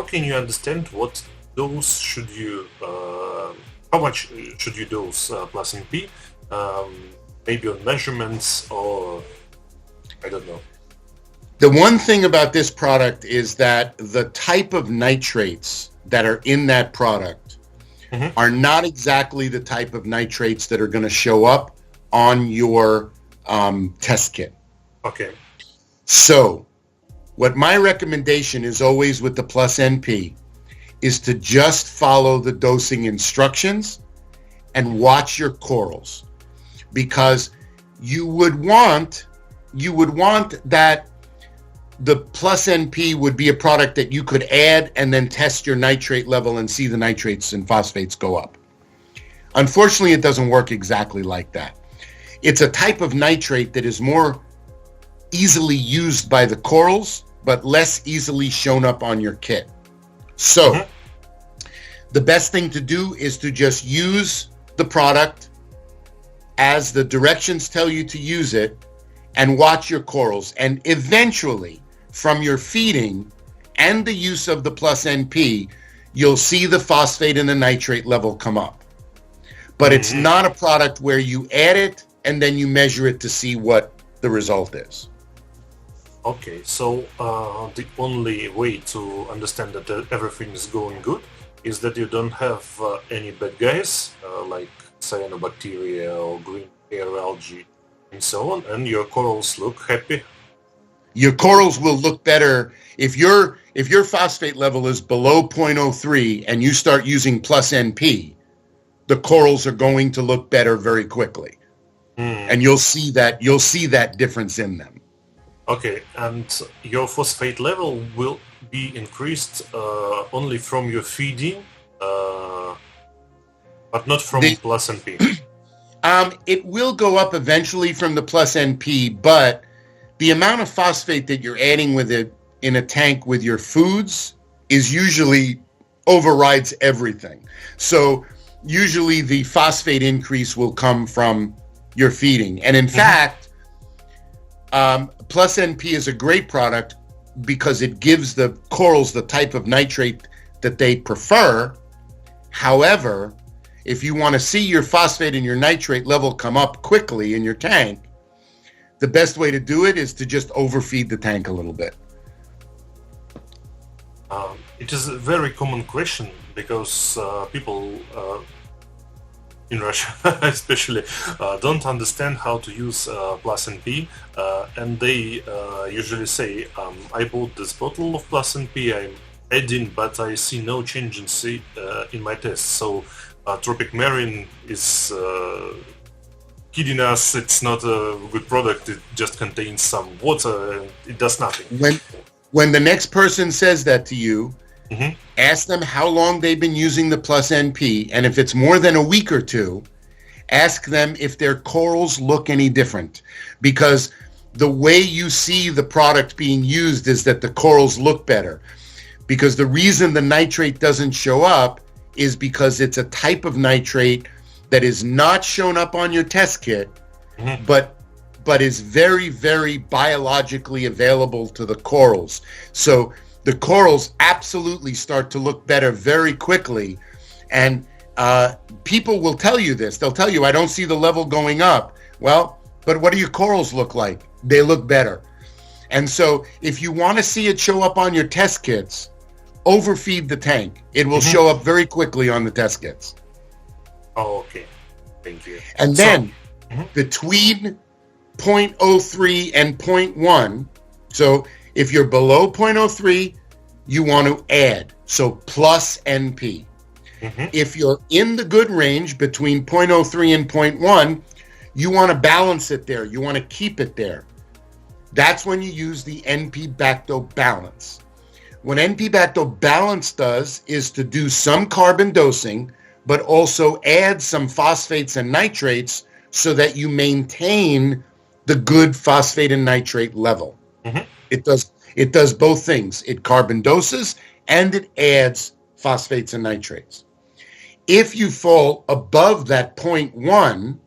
can you understand what dose should you, how much should you dose plus NP? Maybe on measurements or I don't know. The one thing about this product is that the type of nitrates that are in that product mm-hmm. are not exactly the type of nitrates that are going to show up on your test kit. Okay. So what my recommendation is always with the plus NP is to just follow the dosing instructions and watch your corals, because you would want that the plus NP would be a product that you could add and then test your nitrate level and see the nitrates and phosphates go up. Unfortunately, it doesn't work exactly like that. It's a type of nitrate that is more easily used by the corals, but less easily shown up on your kit. So the best thing to do is to just use the product as the directions tell you to use it and watch your corals. And eventually, from your feeding and the use of the plus NP, you'll see the phosphate and the nitrate level come up. But it's not a product where you add it and then you measure it to see what the result is. Okay, so the only way to understand that everything is going good is that you don't have any bad guys like cyanobacteria or green hair algae and so on, and your corals look happy. Your corals will look better if your phosphate level is below 0.03 and you start using plus NP. The corals are going to look better very quickly, and you'll see that difference in them. Okay, and your phosphate level will be increased only from your feeding, but not from plus NP. It will go up eventually from the plus NP, but the amount of phosphate that you're adding with it in a tank with your foods is usually overrides everything. So usually the phosphate increase will come from your feeding. And in fact, plus NP is a great product because it gives the corals the type of nitrate that they prefer. However, if you want to see your phosphate and your nitrate level come up quickly in your tank, the best way to do it is to just overfeed the tank a little bit. It is a very common question because people in Russia especially don't understand how to use plus NP, and they usually say, I bought this bottle of plus NP, I'm adding, but I see no change in my tests. So Tropic Marin is kidding us. It's not a good product. It just contains some water and it does nothing. When the next person says that to you, ask them how long they've been using the plus NP, and if it's more than a week or two, ask them if their corals look any different, because the way you see the product being used is that the corals look better, because the reason the nitrate doesn't show up is because it's a type of nitrate that is not shown up on your test kit, but is very, very biologically available to the corals. So the corals absolutely start to look better very quickly. And people will tell you this. They'll tell you, I don't see the level going up. Well, but what do your corals look like? They look better. And so if you want to see it show up on your test kits, overfeed the tank. It will show up very quickly on the test kits. Oh, okay. Thank you. And then between 0.03 and 0.1, so if you're below 0.03, you want to add, so plus NP. If you're in the good range between 0.03 and 0.1, you want to balance it there. You want to keep it there. That's when you use the NP-Bactobalance. What NP-Bactobalance does is to do some carbon dosing, but also add some phosphates and nitrates so that you maintain the good phosphate and nitrate level. It does both things. It carbon doses and it adds phosphates and nitrates. If you fall above that 0.1,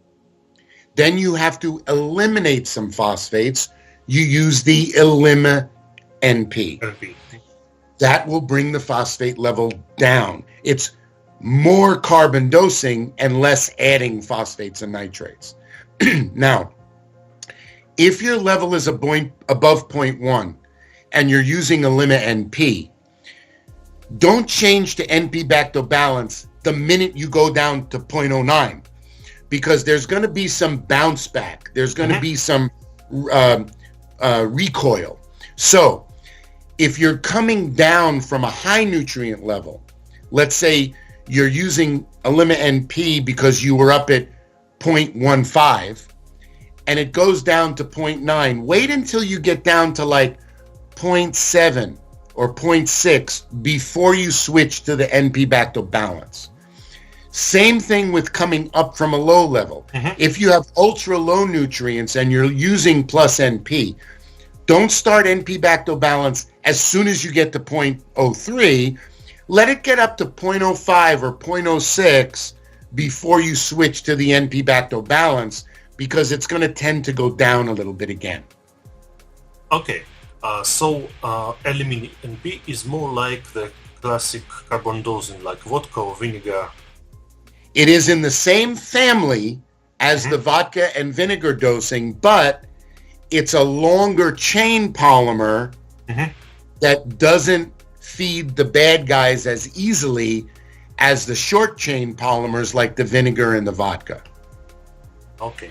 then you have to eliminate some phosphates. You use the Elimi-NP. That will bring the phosphate level down. It's more carbon dosing and less adding phosphates and nitrates. Now, if your level is above 0.1 and you're using Elimi-NP, don't change to NP-Bactobalance the minute you go down to 0.09, because there's going to be some bounce back. There's going to be some recoil. So if you're coming down from a high nutrient level, let's say you're using Elimi-NP because you were up at 0.15 and it goes down to 0.9, wait until you get down to like 0.7 or 0.6 before you switch to the NP-Bactobalance. Same thing with coming up from a low level. If you have ultra low nutrients and you're using plus NP, don't start NP-Bactobalance as soon as you get to 0.03. Let it get up to 0.05 or 0.06 before you switch to the NP-Bactobalance, because it's going to tend to go down a little bit again. Okay, so Elimi-NP is more like the classic carbon dosing, like vodka or vinegar. It is in the same family as the vodka and vinegar dosing, but it's a longer chain polymer that doesn't feed the bad guys as easily as the short chain polymers like the vinegar and the vodka. Okay,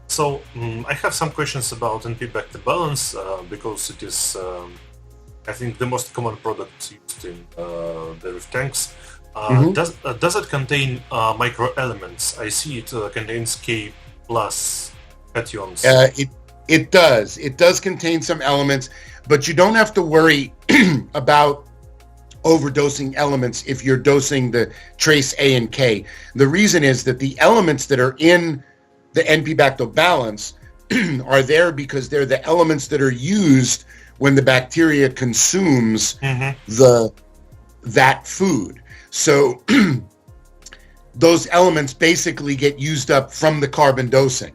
so I have some questions about NP-Bactobalance because it is, I think, the most common product used in the reef tanks. Does it contain microelements? I see it contains K plus cations. It does. It does contain some elements, but you don't have to worry about overdosing elements if you're dosing the trace A and K. The reason is that the elements that are in the NP-Bactobalance are there because they're the elements that are used when the bacteria consumes that food. So those elements basically get used up from the carbon dosing.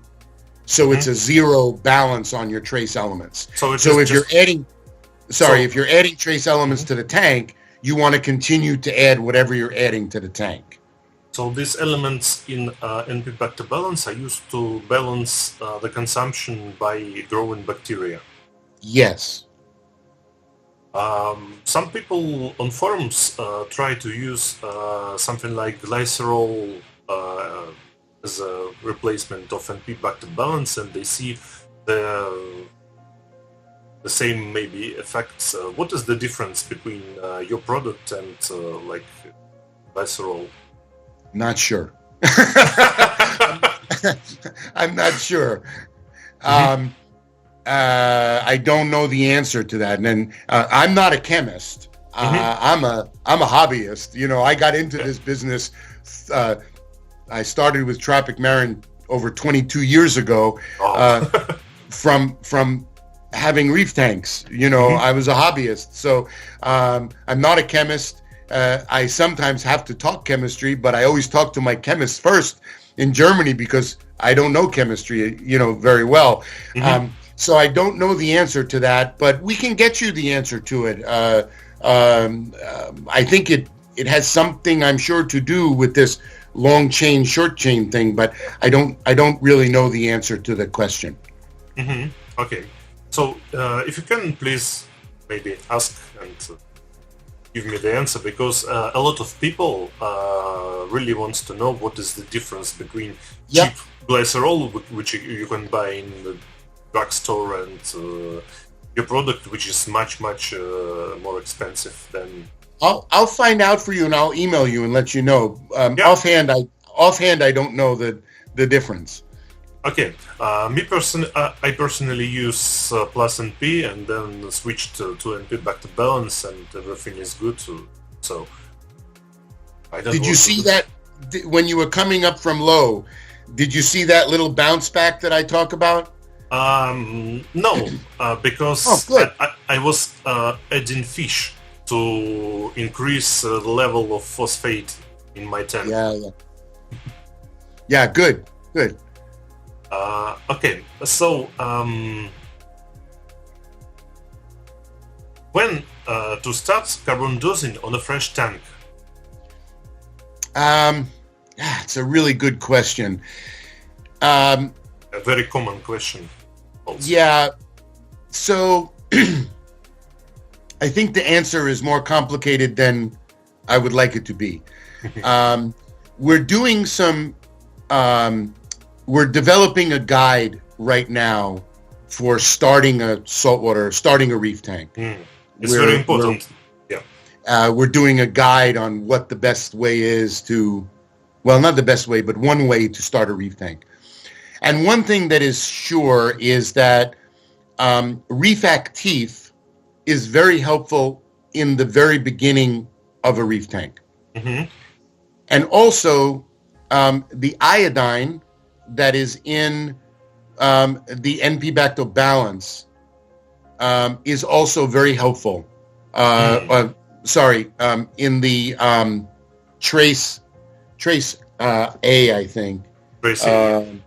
So it's a zero balance on your trace elements. So if you're adding trace elements to the tank, you want to continue to add whatever you're adding to the tank. So these elements in NP-Bactobalance are used to balance the consumption by growing bacteria. Yes. Some people on forums try to use something like glycerol as a replacement of NP-Bactobalance, and they see the same maybe effects. What is the difference between your product and like glycerol? Not sure. I'm not sure. I don't know the answer to that, and I'm not a chemist. I'm a hobbyist. You know, I got into this business. I started with Tropic Marin over 22 years ago, from having reef tanks. You know, I was a hobbyist, so I'm not a chemist. I sometimes have to talk chemistry, but I always talk to my chemist first in Germany because I don't know chemistry, you know, very well. So I don't know the answer to that, but we can get you the answer to it. I think it has something, I'm sure, to do with this long chain, short chain thing, but I don't really know the answer to the question. Okay, so if you can please maybe ask and give me the answer, because a lot of people really wants to know what is the difference between cheap glycerol, which you can buy in the drugstore, and your product, which is much more expensive than. I'll find out for you, and I'll email you and let you know. Offhand, I don't know the difference. Okay, I personally use plus NP and then switched to NP-Bactobalance, and everything is good. So I don't. Did you see that when you were coming up from low? Did you see that little bounce back that I talk about? No, because I was adding fish to increase the level of phosphate in my tank. Yeah, good. Okay, so when to start carbon dosing on a fresh tank? It's a really good question. A very common question also. Yeah, so I think the answer is more complicated than I would like it to be. We're doing some, we're developing a guide right now for starting a reef tank. It's very important. We're doing a guide on what the best way is to, well, not the best way, but one way to start a reef tank. And one thing that is sure is that Reef Actif is very helpful in the very beginning of a reef tank. And also the iodine that is in the NP-Bactobalance is also very helpful. In the Trace A, I think. Trace A.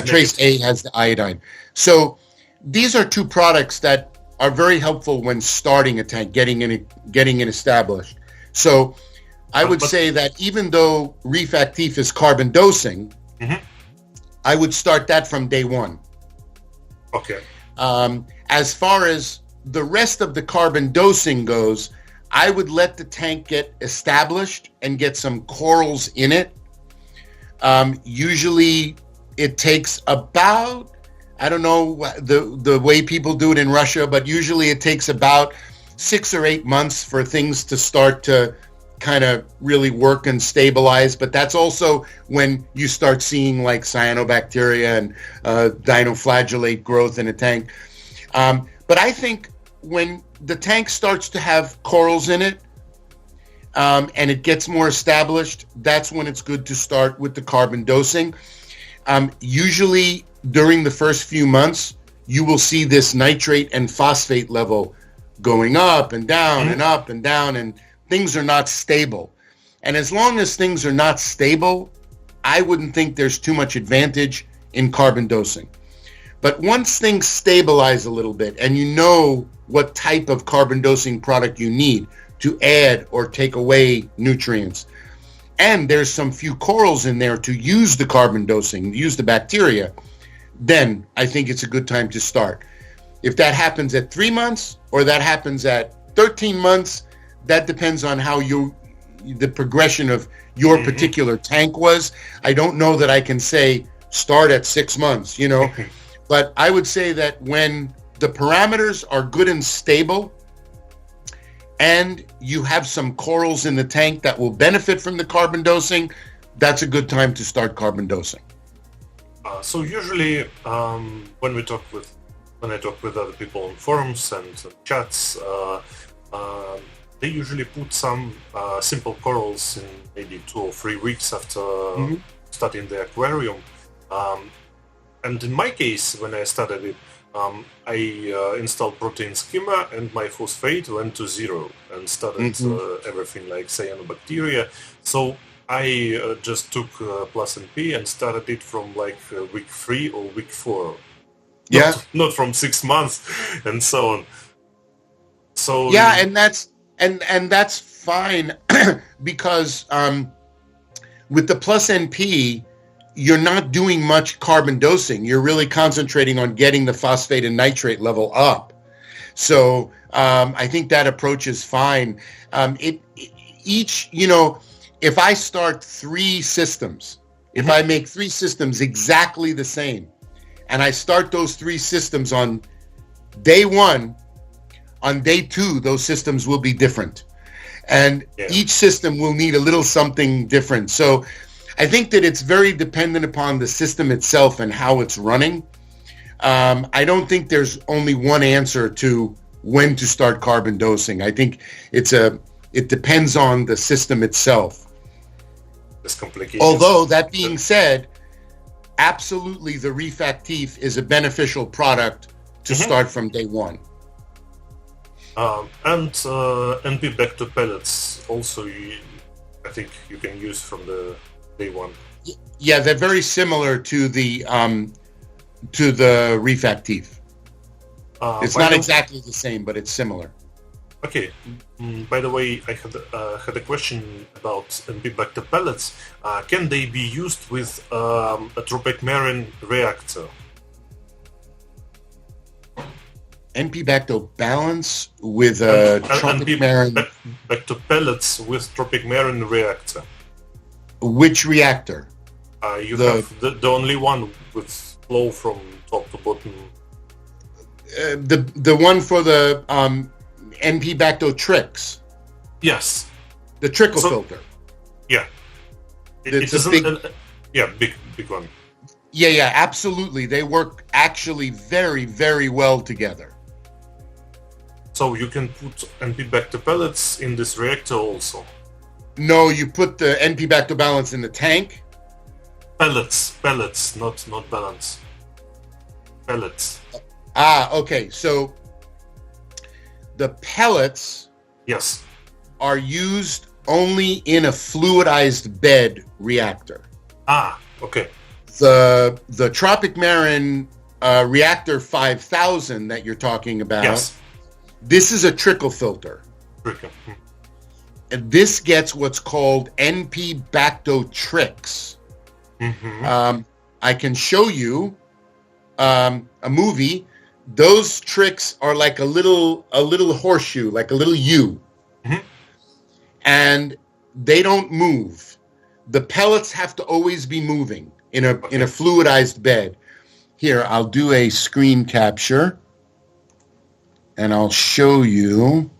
Trace A has the iodine. So these are two products that are very helpful when starting a tank, getting it established. So I would say that even though Reef Actif is carbon dosing, I would start that from day one. Okay. As far as the rest of the carbon dosing goes, I would let the tank get established and get some corals in it. Usually it takes about, I don't know the way people do it in Russia, but usually it takes about 6 or 8 months for things to start to kind of really work and stabilize. But that's also when you start seeing like cyanobacteria and dinoflagellate growth in a tank. But I think when the tank starts to have corals in it and it gets more established, that's when it's good to start with the carbon dosing. Usually during the first few months, you will see this nitrate and phosphate level going up and down and up and down, and things are not stable. And as long as things are not stable, I wouldn't think there's too much advantage in carbon dosing. But once things stabilize a little bit and you know what type of carbon dosing product you need to add or take away nutrients, and there's some few corals in there to use the carbon dosing, use the bacteria, then I think it's a good time to start. If that happens at 3 months or that happens at 13 months, that depends on how the progression of your particular tank was. I don't know that I can say start at 6 months, but I would say that when the parameters are good and stable and you have some corals in the tank that will benefit from the carbon dosing, that's a good time to start carbon dosing. So usually when I talk with other people on forums and chats, they usually put some simple corals in maybe 2 or 3 weeks after starting the aquarium. And in my case, when I started it, I installed protein schema and my phosphate went to 0 and started everything like cyanobacteria. So I just took plus NP and started it from like week 3 or week 4. Yeah. Not from 6 months and so on. So yeah, and that's fine because with the plus NP, you're not doing much carbon dosing. You're really concentrating on getting the phosphate and nitrate level up. So I think that approach is fine. If I start 3 systems, if I make 3 systems exactly the same, and I start those 3 systems on day 1, on day 2, those systems will be different. And each system will need a little something different. So I think that it's very dependent upon the system itself and how it's running. I don't think there's only one answer to when to start carbon dosing. I think it depends on the system itself. Although that being said, absolutely the Reef Actif is a beneficial product to start from day 1. And NP-Bactobalance also, I think you can use from the day 1. Yeah, they're very similar to the Reef Actif. It's not exactly the same, but it's similar. Okay. By the way, I had a question about NP-Bactobalance. Can they be used with a Tropic Marin reactor? NP-Bactobalance with a Tropic Marin... BactoPellets with Tropic Marin reactor. Which reactor? You have the only one with flow from top to bottom. The one for the NP-Bactotrix. Yes. The trickle filter. Yeah. It's a big one. Yeah, absolutely. They work actually very, very well together. So you can put NP-Bactobalance in this reactor also? No, you put the NP-Bactobalance in the tank. Pellets, not balance. Pellets. Okay. So the pellets, yes, are used only in a fluidized bed reactor. Okay. The Tropic Marin Reactor 5000 that you're talking about, yes, this is a trickle filter. Trickle. And this gets what's called NP-Bactotrix. I can show you a movie. Those tricks are like a little horseshoe, like a little U. And they don't move. The pellets have to always be moving in a fluidized bed. Here, I'll do a screen capture and I'll show you.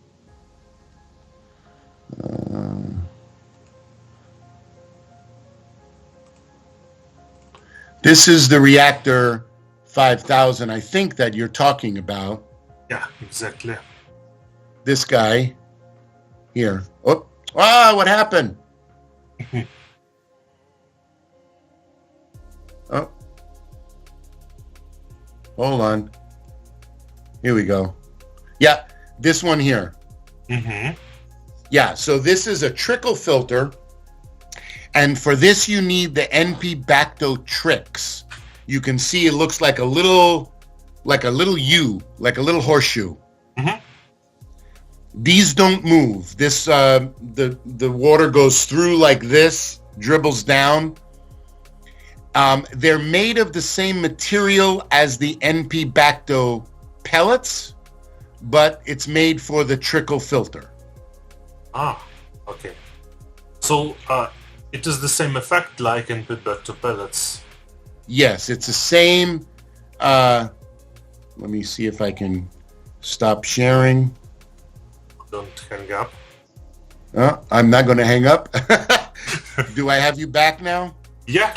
This is the Reactor 5000, I think, that you're talking about. Yeah, exactly. This guy here. What happened? Oh, hold on. Here we go. Yeah, this one here. Yeah, so this is a trickle filter, and for this you need the NP-Bactotrix. You can see it looks like a little U, like a little horseshoe. These don't move. This the water goes through like this, dribbles down. They're made of the same material as the NP-Bactopellets, but it's made for the trickle filter. Okay. So it is the same effect like NP-Bactopellets. Yes, it's the same. Let me see if I can stop sharing. Don't hang up. I'm not going to hang up. Do I have you back now? Yeah,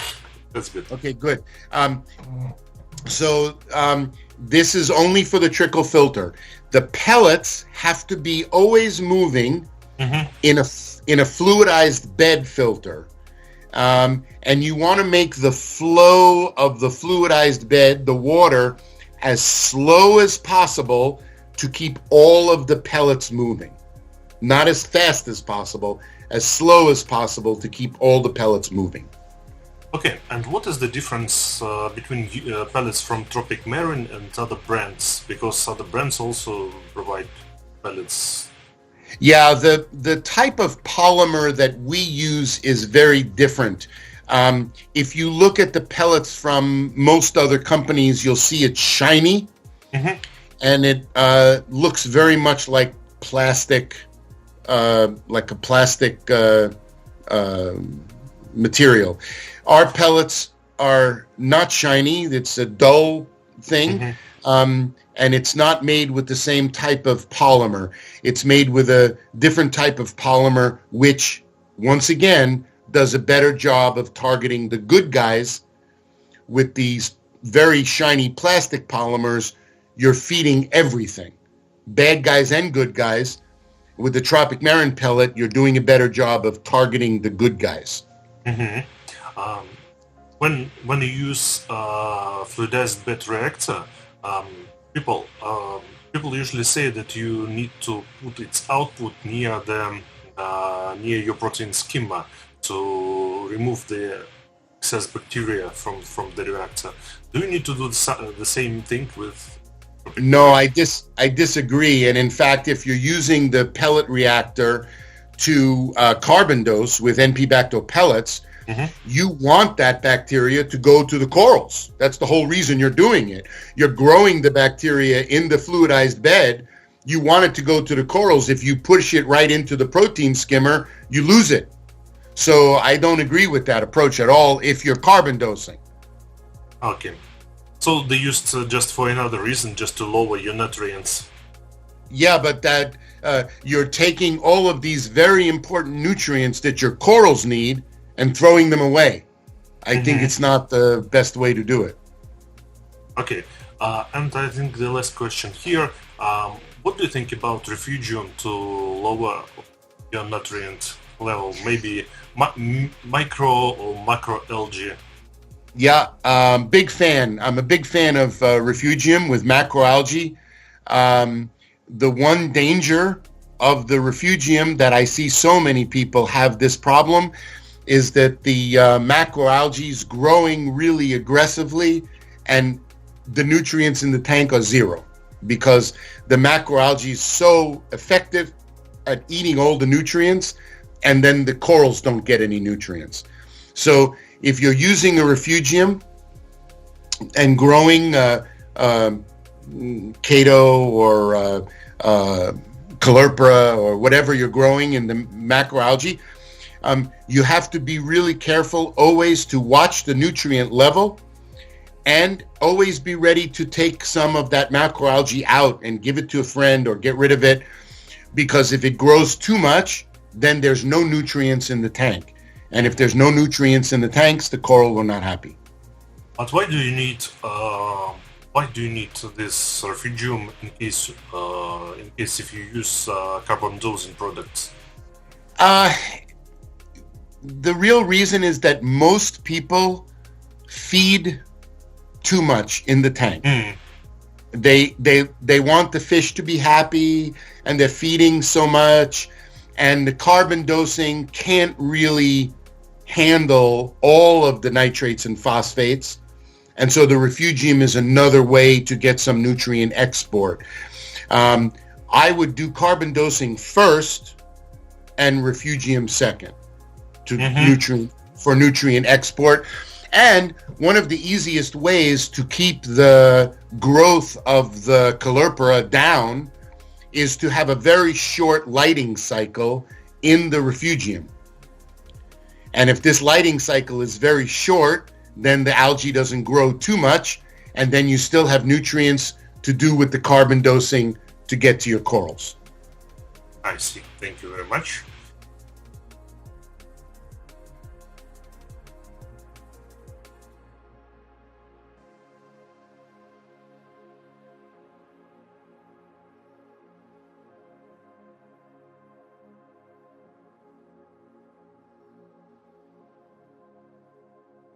that's good. Okay, good. So this is only for the trickle filter. The pellets have to be always moving in a fluidized bed filter. And you want to make the flow of the fluidized bed, the water, as slow as possible to keep all of the pellets moving. Not as fast as possible, as slow as possible to keep all the pellets moving. Okay, and what is the difference between pellets from Tropic Marin and other brands? Because other brands also provide pellets. Yeah, the type of polymer that we use is very different. If you look at the pellets from most other companies, you'll see it's shiny, and it looks very much like plastic, like a plastic material. Our pellets are not shiny. It's a dull thing. And it's not made with the same type of polymer. It's made with a different type of polymer, which, once again, does a better job of targeting the good guys. With these very shiny plastic polymers, you're feeding everything, bad guys and good guys. With the Tropic Marin pellet, you're doing a better job of targeting the good guys. When you use fluidized bed reactor, people usually say that you need to put its output near your protein schema to remove the excess bacteria from the reactor. Do you need to do the same thing with? No, I disagree. And in fact, if you're using the pellet reactor to carbon dose with NP-Bactopellets, you want that bacteria to go to the corals. That's the whole reason you're doing it. You're growing the bacteria in the fluidized bed. You want it to go to the corals. If you push it right into the protein skimmer, you lose it. So I don't agree with that approach at all if you're carbon dosing. Okay. So they used just for another reason, just to lower your nutrients. Yeah, but that you're taking all of these very important nutrients that your corals need and throwing them away. I think it's not the best way to do it. Okay, and I think the last question here, what do you think about Refugium to lower your nutrient level? Maybe micro or macro algae? Yeah, big fan. I'm a big fan of Refugium with macroalgae. The one danger of the Refugium that I see so many people have this problem is that the macroalgae is growing really aggressively and the nutrients in the tank are zero because the macroalgae is so effective at eating all the nutrients and then the corals don't get any nutrients. So if you're using a Refugium and growing Cato or Caulerpa or whatever you're growing in the macroalgae, you have to be really careful always to watch the nutrient level and always be ready to take some of that macroalgae out and give it to a friend or get rid of it, because if it grows too much, then there's no nutrients in the tank. And if there's no nutrients in the tanks, the coral will not happy. But why do you need this Refugium in case if you use carbon dosing products? The real reason is that most people feed too much in the tank. They want the fish to be happy and they're feeding so much, and the carbon dosing can't really handle all of the nitrates and phosphates. And so the Refugium is another way to get some nutrient export. I would do carbon dosing first and Refugium second to nutrient export. And one of the easiest ways to keep the growth of the Caulerpa down is to have a very short lighting cycle in the Refugium. And if this lighting cycle is very short, then the algae doesn't grow too much, and then you still have nutrients to do with the carbon dosing to get to your corals. I see. Thank you very much.